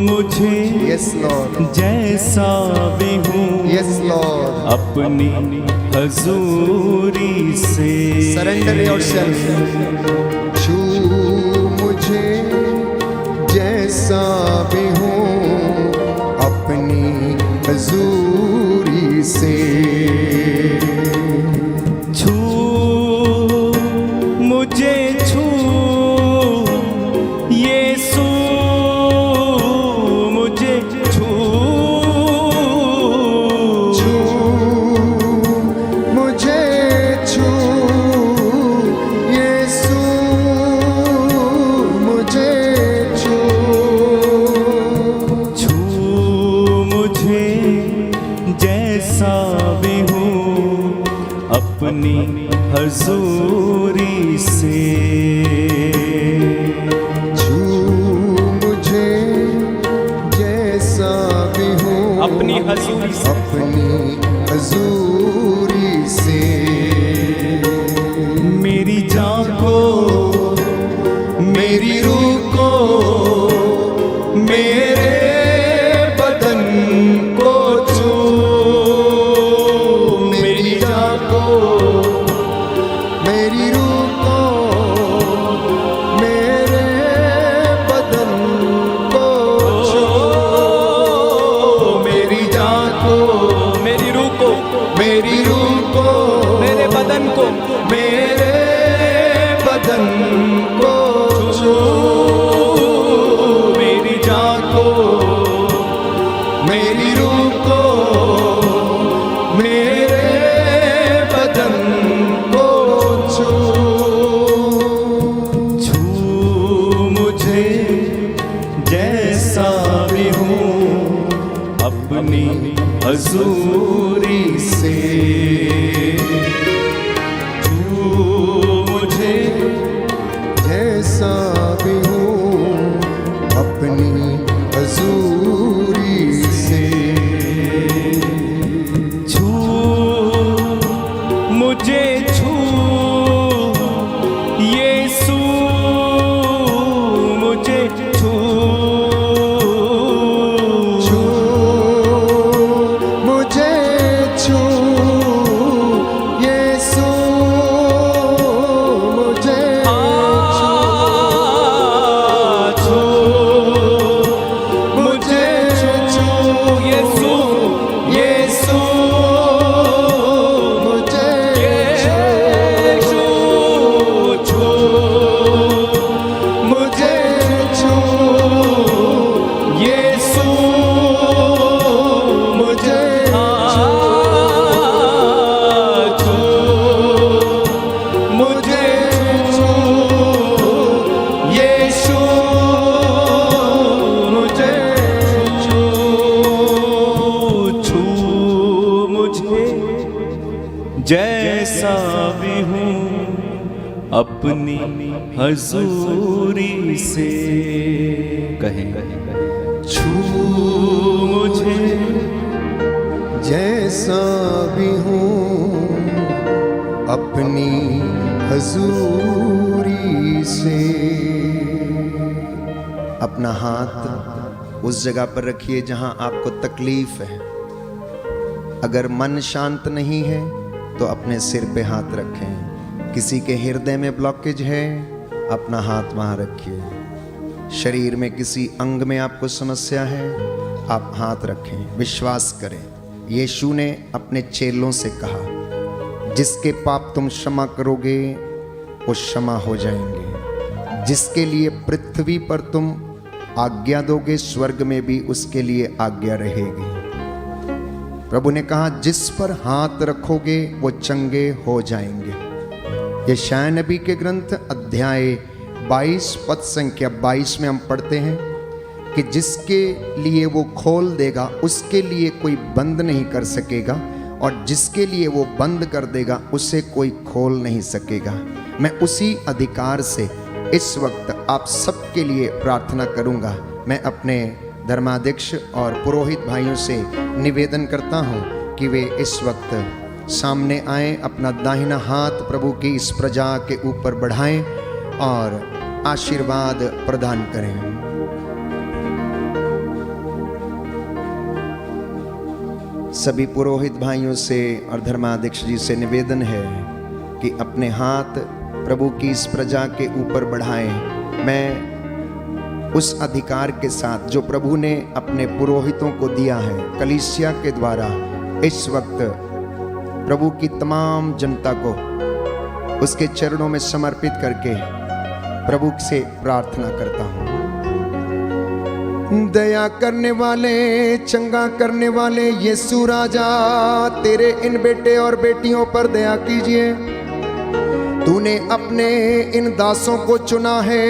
मुझे, यस लॉर्ड, जैसा भी हूँ, यस लॉर्ड। अपनी हजूरी से सरेंडर योरसेल्फ। छू मुझे जैसा भी हूँ, अपनी हजूरी से। छू मुझे, छू यीशु मुझे, छू छू मुझे, छू यीशु मुझे, छू छू मुझे, जैसा भी हूँ, अपनी हजूरी से। छू मुझे जैसा भी हूँ, अपनी हजूरी से, अपनी हजूरी से। मेरी जान को, मेरी रूह को, मेरे बदन को छू। मेरी जान को, मेरी रूह को, हजूरी से। छू मुझे जैसा भी हूँ अपनी हजूरी से। छू मुझे छू यीशु मुझे छू। छू मुझे छू यीशु मुझे छू मुझे छू यीशु यीशु मुझे यीशु छू मुझे छू यीशु मुझे छू मुझे छू यीशु मुझे छू। छू मुझे जैसा भी हूँ अपनी हजूरी से। कहें छू मुझे जैसा भी हूँ अपनी हजूरी से। अपना हाथ उस जगह पर रखिए जहां आपको तकलीफ है। अगर मन शांत नहीं है तो अपने सिर पे हाथ रखें। किसी के हृदय में ब्लॉकेज है, अपना हाथ वहां रखिए। शरीर में किसी अंग में आपको समस्या है, आप हाथ रखें। विश्वास करें, यीशु ने अपने चेलों से कहा, जिसके पाप तुम क्षमा करोगे वो क्षमा हो जाएंगे। जिसके लिए पृथ्वी पर तुम आज्ञा दोगे, स्वर्ग में भी उसके लिए आज्ञा रहेगी। प्रभु ने कहा, जिस पर हाथ रखोगे वो चंगे हो जाएंगे। यशायाह नबी के ग्रंथ अध्याय 22 पद संख्या 22 में हम पढ़ते हैं कि जिसके लिए वो खोल देगा उसके लिए कोई बंद नहीं कर सकेगा, और जिसके लिए वो बंद कर देगा उसे कोई खोल नहीं सकेगा। मैं उसी अधिकार से इस वक्त आप सबके लिए प्रार्थना करूंगा। मैं अपने धर्माध्यक्ष और पुरोहित भाइयों से निवेदन करता हूं कि वे इस वक्त सामने आए, अपना दाहिना हाथ प्रभु की इस प्रजा के ऊपर बढ़ाएं और आशीर्वाद प्रदान करें। सभी पुरोहित भाइयों से और धर्माध्यक्ष जी से निवेदन है कि अपने हाथ प्रभु की इस प्रजा के ऊपर बढ़ाएं। मैं उस अधिकार के साथ जो प्रभु ने अपने पुरोहितों को दिया है कलीसिया के द्वारा, इस वक्त प्रभु की तमाम जनता को उसके चरणों में समर्पित करके प्रभु से प्रार्थना करता हूं। दया करने वाले, चंगा करने वाले यीशु राजा, तेरे इन बेटे और बेटियों पर दया कीजिए। तूने अपने इन दासों को चुना है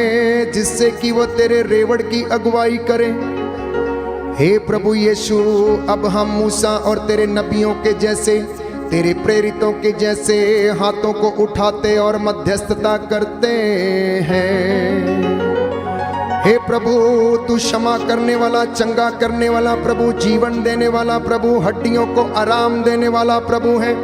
जिससे कि वो तेरे रेवड़ की अगुवाई करें। हे प्रभु यीशु, अब हम मूसा और तेरे नबियों के जैसे, तेरे प्रेरितों के जैसे हाथों को उठाते और मध्यस्थता करते हैं। हे प्रभु, तू क्षमा करने वाला, चंगा करने वाला प्रभु, जीवन देने वाला प्रभु, हड्डियों को आराम देने वाला प्रभु है।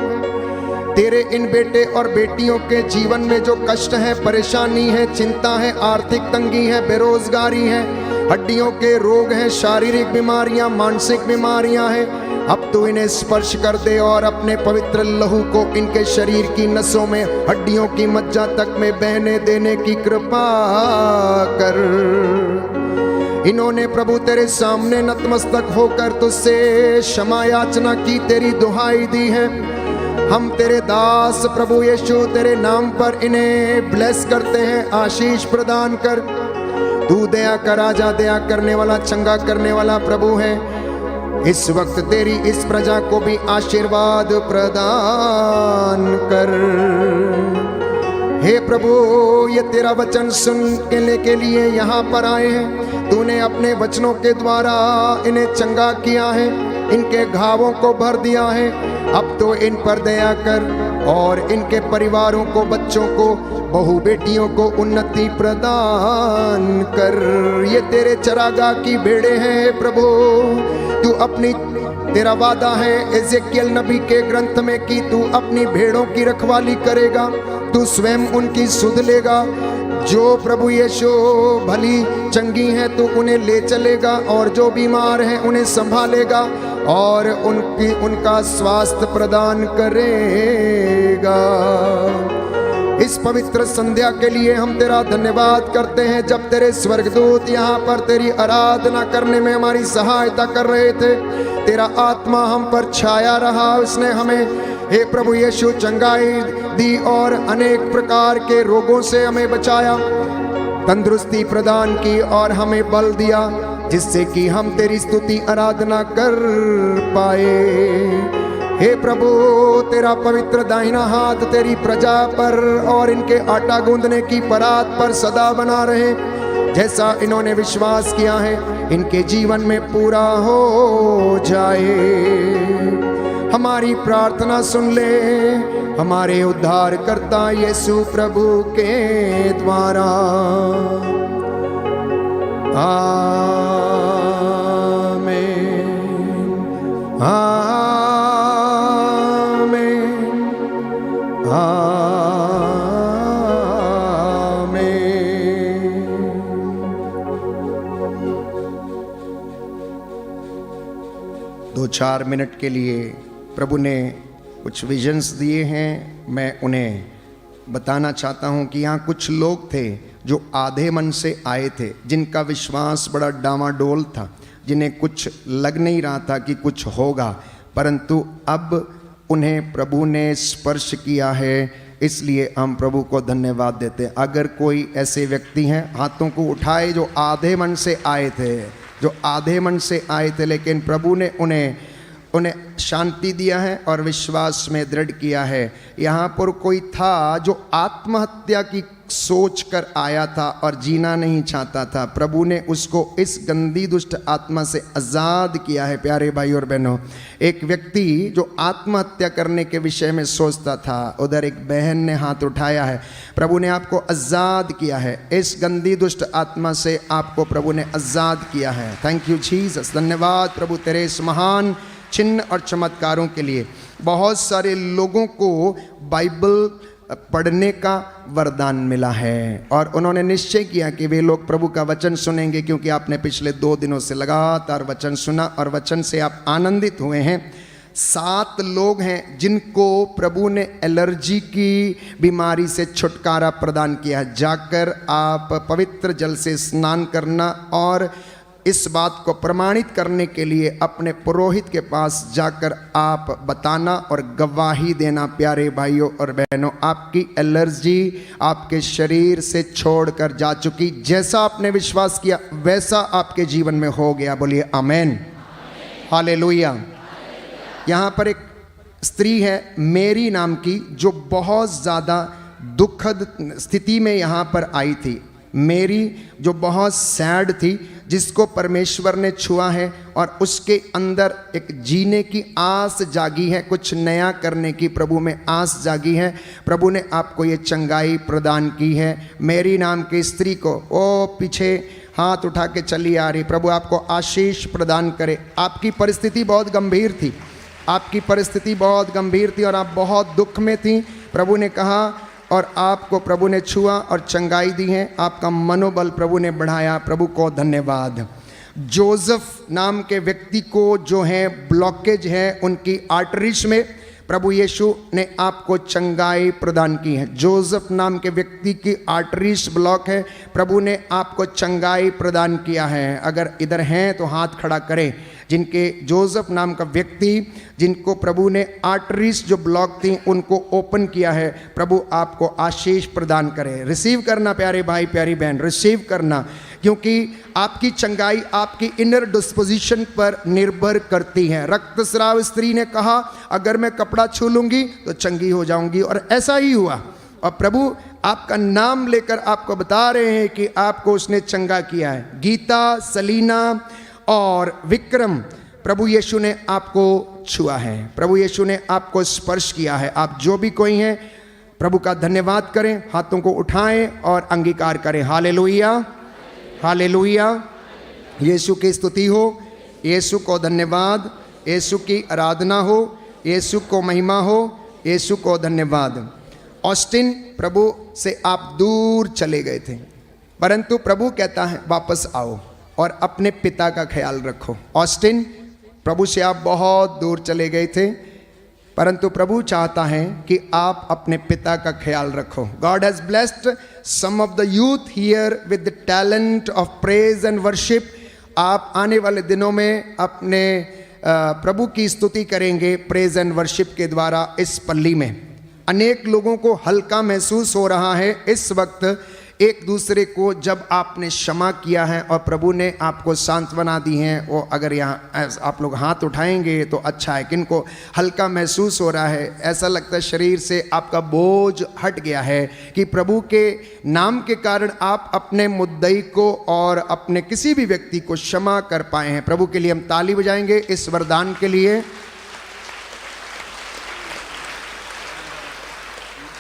तेरे इन बेटे और बेटियों के जीवन में जो कष्ट है, परेशानी है, चिंता है, आर्थिक तंगी है, बेरोजगारी है, हड्डियों के रोग हैं, शारीरिक बीमारियां, मानसिक बीमारियां हैं, अब तू इन्हें स्पर्श कर दे और अपने पवित्र लहू को इनके शरीर की नसों में, हड्डियों की मज्जा तक में बहने देने की कृपा कर। इन्होंने प्रभु तेरे सामने नतमस्तक होकर तुझसे क्षमा याचना की, तेरी दुहाई दी है। हम तेरे दास प्रभु यीशु तेरे नाम पर इन्हें ब्लेस करते हैं, आशीष प्रदान कर। तू दया का राजा, दया करने वाला, चंगा करने वाला प्रभु है। इस वक्त तेरी इस प्रजा को भी आशीर्वाद प्रदान कर। हे प्रभु, ये तेरा वचन सुनने के लिए यहाँ पर आए हैं। तूने अपने वचनों के द्वारा इन्हें चंगा किया है। इनके घावों को भर दिया है। अब तो इन पर दया कर और इनके परिवारों को, बच्चों को, बहू बेटियों को उन्नति प्रदान कर। ये तेरे चरागाह की भेड़े हैं प्रभु। तू अपनी, तेरा वादा है एजेकियल नबी के ग्रंथ में कि तू अपनी भेड़ों की रखवाली करेगा, तू स्वयं उनकी सुध लेगा। जो प्रभु यीशु भली चंगी हैं तू उन्हें ले चलेगा, और जो बीमार हैं उन्हें संभालेगा और उनका स्वास्थ्य प्रदान करेगा। इस पवित्र संध्या के लिए हम तेरा धन्यवाद करते हैं। जब तेरे स्वर्गदूत यहाँ पर तेरी आराधना करने में हमारी सहायता कर रहे थे, तेरा आत्मा हम पर छाया रहा, उसने हमें, हे प्रभु यीशु, चंगाई दी और अनेक प्रकार के रोगों से हमें बचाया, तंदुरुस्ती प्रदान की और हमें बल दिया, जिससे कि हम तेरी स्तुति आराधना कर पाए। हे प्रभु, तेरा पवित्र दाहिना हाथ तेरी प्रजा पर और इनके आटा गूंदने की परात पर सदा बना रहे। जैसा इन्होंने विश्वास किया है इनके जीवन में पूरा हो जाए। हमारी प्रार्थना सुन ले हमारे उद्धारकर्ता यीशु प्रभु के द्वारा। आमीन, आमीन, आमीन। 2-4 मिनट के लिए प्रभु ने कुछ विजन्स दिए हैं, मैं उन्हें बताना चाहता हूं कि यहाँ कुछ लोग थे जो आधे मन से आए थे, जिनका विश्वास बड़ा डामाडोल था, जिन्हें कुछ लग नहीं रहा था कि कुछ होगा, परंतु अब उन्हें प्रभु ने स्पर्श किया है, इसलिए हम प्रभु को धन्यवाद देते हैं। अगर कोई ऐसे व्यक्ति हैं, हाथों को उठाए जो आधे मन से आए थे, जो आधे मन से आए थे, लेकिन प्रभु ने उन्हें शांति दिया है और विश्वास में दृढ़ किया है। यहाँ पर कोई था जो आत्महत्या की सोच कर आया था और जीना नहीं चाहता था, प्रभु ने उसको इस गंदी दुष्ट आत्मा से आज़ाद किया है। प्यारे भाई और बहनों, एक व्यक्ति जो आत्महत्या करने के विषय में सोचता था, उधर एक बहन ने हाथ उठाया है, प्रभु ने आपको आज़ाद किया है। इस गंदी दुष्ट आत्मा से आपको प्रभु ने आज़ाद किया है। Thank you Jesus. धन्यवाद प्रभु तेरे इस महान चिन्ह और चमत्कारों के लिए। बहुत सारे लोगों को बाइबल पढ़ने का वरदान मिला है और उन्होंने निश्चय किया कि वे लोग प्रभु का वचन सुनेंगे, क्योंकि आपने पिछले 2 दिनों से लगातार वचन सुना और वचन से आप आनंदित हुए हैं। 7 लोग हैं जिनको प्रभु ने एलर्जी की बीमारी से छुटकारा प्रदान किया। जाकर आप पवित्र जल से स्नान करना और इस बात को प्रमाणित करने के लिए अपने पुरोहित के पास जाकर आप बताना और गवाही देना। प्यारे भाइयों और बहनों, आपकी एलर्जी आपके शरीर से छोड़कर जा चुकी। जैसा आपने विश्वास किया वैसा आपके जीवन में हो गया। बोलिए आमेन, हालेलुया। यहाँ पर एक स्त्री है मेरी नाम की, जो बहुत ज़्यादा दुखद स्थिति में यहाँ पर आई थी। मेरी जो बहुत सैड थी, जिसको परमेश्वर ने छुआ है और उसके अंदर एक जीने की आस जागी है, कुछ नया करने की प्रभु में आस जागी है। प्रभु ने आपको ये चंगाई प्रदान की है। मेरी नाम की स्त्री को, ओ पीछे हाथ उठा के चली आ रही, प्रभु आपको आशीष प्रदान करे। आपकी परिस्थिति बहुत गंभीर थी, आपकी परिस्थिति बहुत गंभीर थी और आप बहुत दुख में थी। प्रभु ने कहा और आपको प्रभु ने छुआ और चंगाई दी है। आपका मनोबल प्रभु ने बढ़ाया। प्रभु को धन्यवाद। जोसेफ नाम के व्यक्ति को जो है ब्लॉकेज है उनकी आर्टरीज में, प्रभु यीशु ने आपको चंगाई प्रदान की है। जोसेफ नाम के व्यक्ति की आर्टरीज ब्लॉक है, प्रभु ने आपको चंगाई प्रदान किया है। अगर इधर हैं तो हाथ खड़ा करें जिनके, जोसेफ नाम का व्यक्ति जिनको प्रभु ने आर्टरीज जो ब्लॉक थी उनको ओपन किया है, प्रभु आपको आशीष प्रदान करे। रिसीव करना प्यारे भाई प्यारी बहन, रिसीव करना, क्योंकि आपकी चंगाई आपकी इनर डिस्पोजिशन पर निर्भर करती है। रक्तस्राव स्त्री ने कहा अगर मैं कपड़ा छू लूंगी तो चंगी हो जाऊंगी, और ऐसा ही हुआ। और प्रभु आपका नाम लेकर आपको बता रहे हैं कि आपको उसने चंगा किया है। गीता, सलीना और विक्रम प्रभु यीशु ने आपको छुआ है, प्रभु यीशु ने आपको स्पर्श किया है। आप जो भी कोई हैं, प्रभु का धन्यवाद करें, हाथों को उठाएं और अंगीकार करें। Hallelujah, hallelujah. यीशु की स्तुति हो, यीशु को धन्यवाद, यीशु की आराधना हो, यीशु को महिमा हो, यीशु को धन्यवाद। ऑस्टिन, प्रभु से आप दूर चले गए थे, परंतु प्रभु कहता है वापस आओ और अपने पिता का ख्याल रखो। ऑस्टिन, प्रभु से आप बहुत दूर चले गए थे, परंतु प्रभु चाहता है कि आप अपने पिता का ख्याल रखो। God has blessed some of the youth here with the talent of praise and worship. आप आने वाले दिनों में अपने प्रभु की स्तुति करेंगे प्रेज एंड वर्शिप के द्वारा। इस पल्ली में अनेक लोगों को हल्का महसूस हो रहा है इस वक्त, एक दूसरे को जब आपने क्षमा किया है और प्रभु ने आपको सांत्वना दी है। वो अगर यहाँ आप लोग हाथ उठाएंगे तो अच्छा है। किनको हल्का महसूस हो रहा है, ऐसा लगता है शरीर से आपका बोझ हट गया है कि प्रभु के नाम के कारण आप अपने मुद्दई को और अपने किसी भी व्यक्ति को क्षमा कर पाए हैं। प्रभु के लिए हम ताली बजाएंगे इस वरदान के लिए।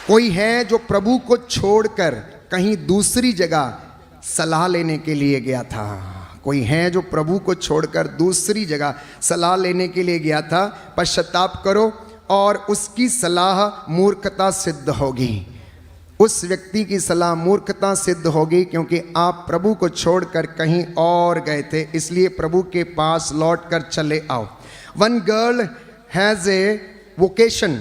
कोई है जो प्रभु को छोड़कर कहीं दूसरी जगह सलाह लेने के लिए गया था। कोई है जो प्रभु को छोड़कर दूसरी जगह सलाह लेने के लिए गया था। पश्चाताप करो और उसकी सलाह मूर्खता सिद्ध होगी। उस व्यक्ति की सलाह मूर्खता सिद्ध होगी, क्योंकि आप प्रभु को छोड़कर कहीं और गए थे। इसलिए प्रभु के पास लौट कर चले आओ। One girl has a vocation,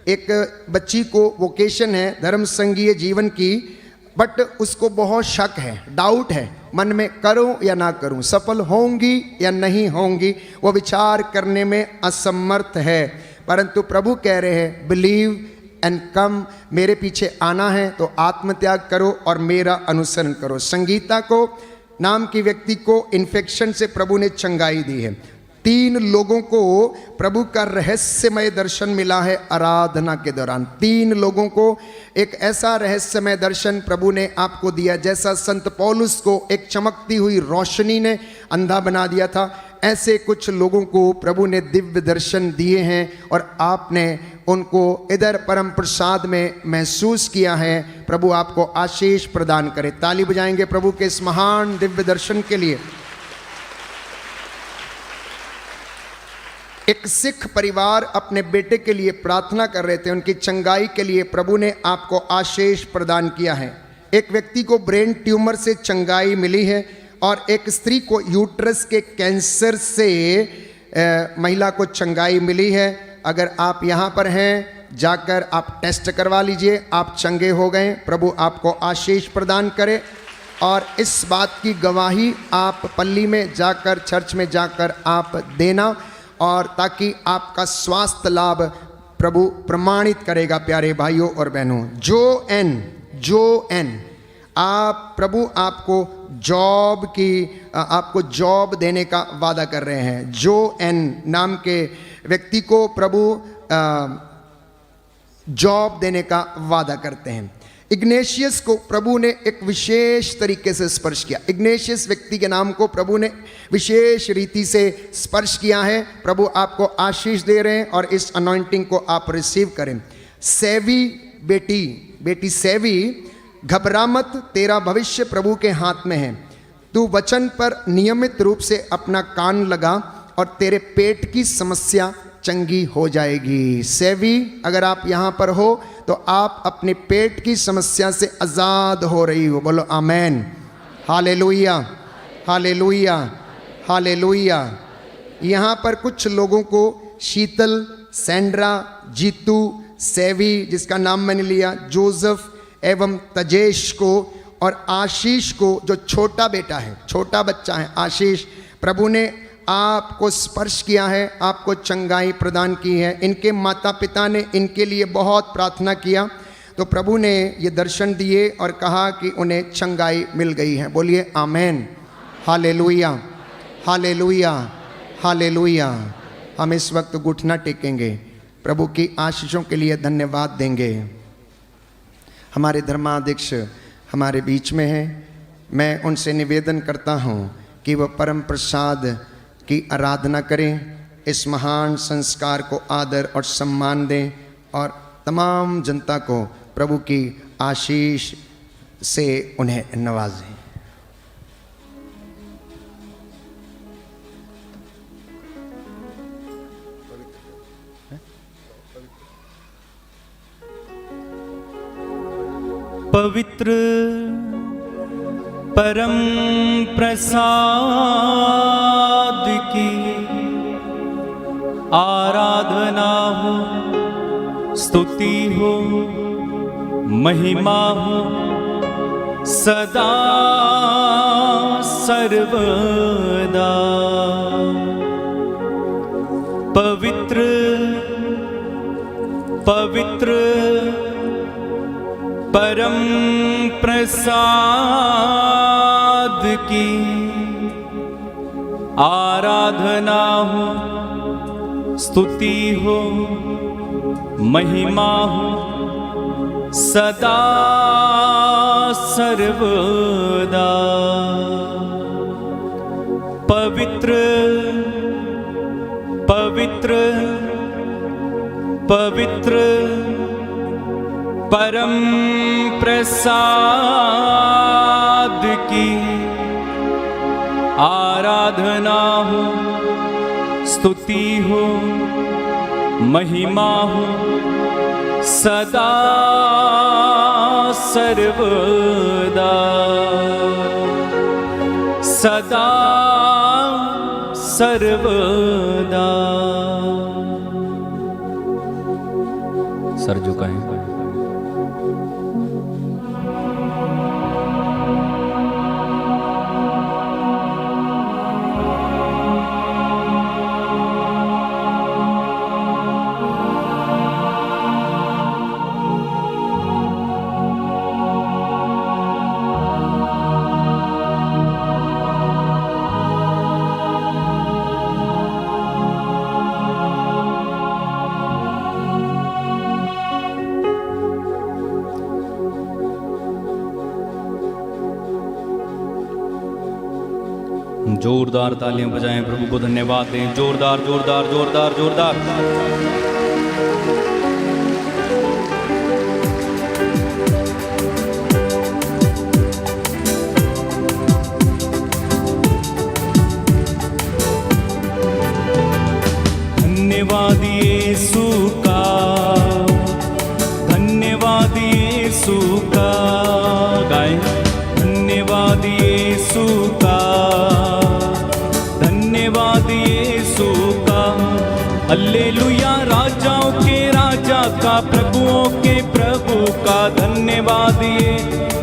एक बच्ची को वोकेशन है धर्म संघीय जीवन की, बट उसको बहुत शक है, डाउट है मन में, करूं या ना करूं, सफल होंगी या नहीं होंगी, वो विचार करने में असमर्थ है। परंतु प्रभु कह रहे हैं बिलीव एंड कम, मेरे पीछे आना है तो आत्मत्याग करो और मेरा अनुसरण करो। संगीता को नाम की व्यक्ति को इन्फेक्शन से प्रभु ने चंगाई दी है। 3 लोगों को प्रभु का रहस्यमय दर्शन मिला है आराधना के दौरान। 3 लोगों को एक ऐसा रहस्यमय दर्शन प्रभु ने आपको दिया, जैसा संत पौलुस को एक चमकती हुई रोशनी ने अंधा बना दिया था, ऐसे कुछ लोगों को प्रभु ने दिव्य दर्शन दिए हैं और आपने उनको इधर परम प्रसाद में महसूस किया है। प्रभु आपको आशीष प्रदान करे। ताली बजाएंगे प्रभु के इस महान दिव्य दर्शन के लिए। एक सिख परिवार अपने बेटे के लिए प्रार्थना कर रहे थे, उनकी चंगाई के लिए प्रभु ने आपको आशीष प्रदान किया है। एक व्यक्ति को ब्रेन ट्यूमर से चंगाई मिली है और एक स्त्री को यूट्रस के कैंसर से महिला को चंगाई मिली है। अगर आप यहाँ पर हैं, जाकर आप टेस्ट करवा लीजिए, आप चंगे हो गए। प्रभु आपको आशीष प्रदान करे और इस बात की गवाही आप पल्ली में जाकर, चर्च में जाकर आप देना, और ताकि आपका स्वास्थ्य लाभ प्रभु प्रमाणित करेगा। प्यारे भाइयों और बहनों, जो एन आप प्रभु आपको जॉब देने का वादा कर रहे हैं। जो एन नाम के व्यक्ति को प्रभु जॉब देने का वादा करते हैं। इग्नेशियस को प्रभु ने एक विशेष तरीके से स्पर्श किया। इग्नेशियस व्यक्ति के नाम को प्रभु ने विशेष रीति से स्पर्श किया है। प्रभु आपको आशीष दे रहे हैं और इस अनॉइंटिंग को आप रिसीव करें। सेवी बेटी सेवी, घबरा मत, तेरा भविष्य प्रभु के हाथ में है। तू वचन पर नियमित रूप से अपना कान लगा और तेरे पेट की समस्या चंगी हो जाएगी। सेवी, अगर आप यहाँ पर हो तो आप अपने पेट की समस्या से आज़ाद हो रही हो। बोलो आमेन, हालेलुया, हालेलुया, हालेलुया। यहाँ पर कुछ लोगों को शीतल, सैंड्रा, जीतू, सेवी जिसका नाम मैंने लिया, जोसेफ एवं तजेश को और आशीष को, जो छोटा बेटा है, छोटा बच्चा है आशीष, प्रभु ने आपको स्पर्श किया है, आपको चंगाई प्रदान की है। इनके माता पिता ने इनके लिए बहुत प्रार्थना किया तो प्रभु ने ये दर्शन दिए और कहा कि उन्हें चंगाई मिल गई है। बोलिए आमेन, हालेलुया, हालेलुया, हालेलुया। हम इस वक्त घुटना टेकेंगे, प्रभु की आशीषों के लिए धन्यवाद देंगे। हमारे धर्माध्यक्ष हमारे बीच में हैं। मैं उनसे निवेदन करता हूँ कि वह परम प्रसाद की आराधना करें, इस महान संस्कार को आदर और सम्मान दें और तमाम जनता को प्रभु की आशीष से उन्हें नवाजें। पवित्र परम प्रसाद की आराधना हो, स्तुति हो, महिमा हो सदा सर्वदा। पवित्र पवित्र परम प्रसाद की आराधना हो, स्तुति हो, महिमा हो सदा सर्वदा। पवित्र पवित्र पवित्र परम प्रसाद की आराधना हो, स्तुति हो, महिमा हो सदा सर्वदा सदा सर्वदा। सर झुकाएं। जोरदार तालियां बजाएं, प्रभु को धन्यवाद दें। जोरदार जोरदार जोरदार जोरदार। धन्यवाद यीशु का, धन्यवाद यीशु का। गाएं। धन्यवाद यीशु का, धन्यवाद यीशु का। हल्लेलुया राजाओं के राजा का, प्रभुओं के प्रभु का। धन्यवाद ये।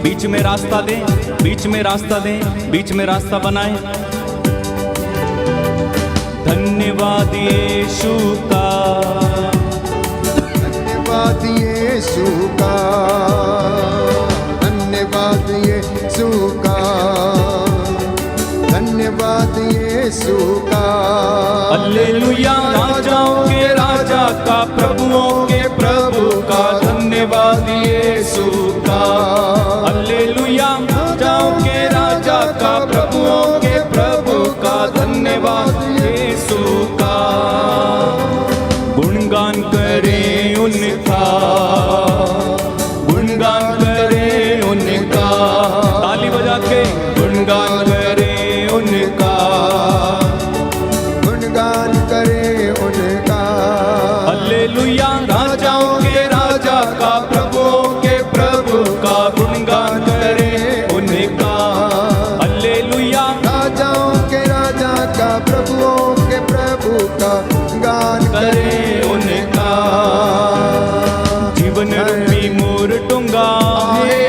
बीच में रास्ता दें, बीच में रास्ता दें, बीच में रास्ता बनाएं। धन्यवाद यीशु का, धन्यवाद यीशु का, धन्यवाद यीशु का, धन्यवाद यीशु का। हल्लेलुया राजाओं के राजा का, प्रभुओं के प्रभु का। धन्यवाद यीशु का। हल्लेलुया राजाओं के राजा का, प्रभुओं के प्रभु का। धन्यवाद यीशु का। गुणगान करें उनका, गुणगान करें उनका। ताली बजा के गुणगान करें उनका, गुणगान करें उनका। हल्लेलुया राजाओं के राजा का, प्रभुओं के प्रभु का। गुणगान करें उनका। हल्लेलुया राजाओं के राजा का, प्रभुओं के प्रभु का। गान करें उनका। जीवन रूपी मोर डूंगा है,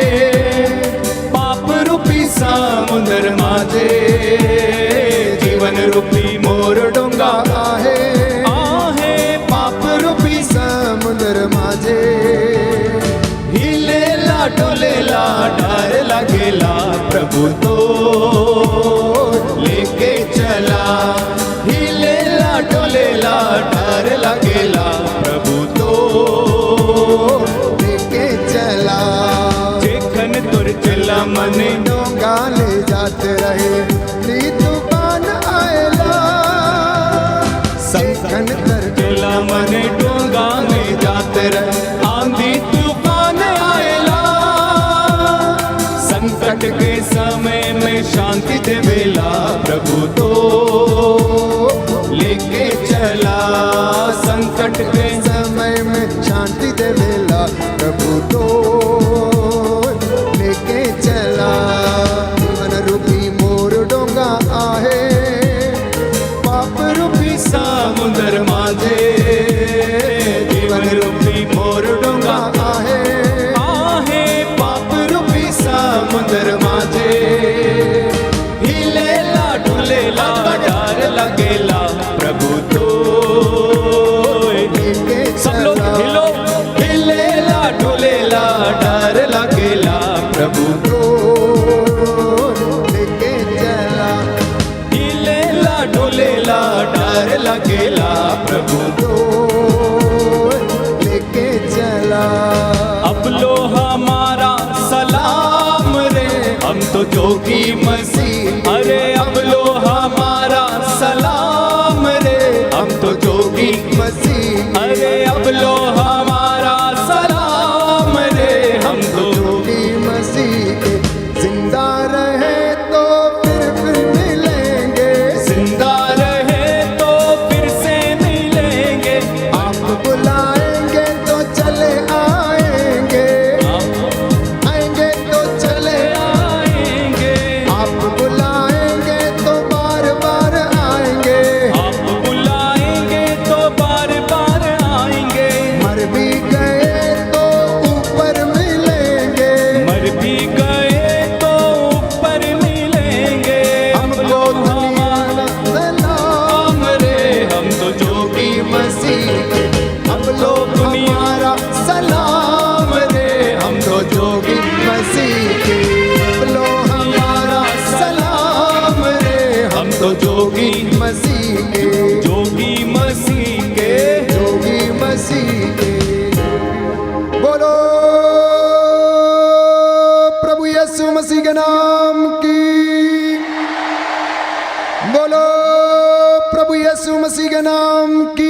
पाप रूपी समुद्र माझे। जीवन रूपी मोर डूंगा आहे, आहे, पाप रूपी समुद्र माझे। हिलेला डोलेला डर लगेला, प्रभु तो लेके चला। हिलेला डोलेला डर लगेला, प्रभु तो लेके चला। जेखन तुर चला मने डोंगा ले जाते रहे, नी तूफान आएला। डोलेला डर लगेला प्रभु तो लेके सब लोग चला हिलो हिलेला डोलेला डर लगेला प्रभु तो लेके चला हिलेला डोलेला डर लगेला प्रभु तो लेके चला अब लो हमारा सलाम रे हम तो जोगी मसीह अरे अब लो हमारा सलाम रे हम तो जोगी मसीह अरे अब लो हमारा सलाम रे हम तो जोगी मसीह के जिंदा रहे तो फिर मिलेंगे जिंदा रहे तो फिर से मिलेंगे आप बुलाएंगे तो चले आएंगे आएंगे तो चले आएंगे आप बुलाएंगे तो बार बार आएंगे आप बुलाएंगे तो बार बार आएंगे मर भी गए तो ऊपर मिलेंगे मर भी गए तो ऊपर मिलेंगे हमको हमारा सलाम रे हम तो जोगी मसीह के हम लोग हमारा सलाम रे हम तो जोगी मसीह के हम लोग हमारा सलाम रे हम तो जोगी मसीह के जोगी मसीह के जोगी मसीह के बोलो प्रभु यीशु मसीह के नाम की बोलो प्रभु यीशु मसीह के नाम की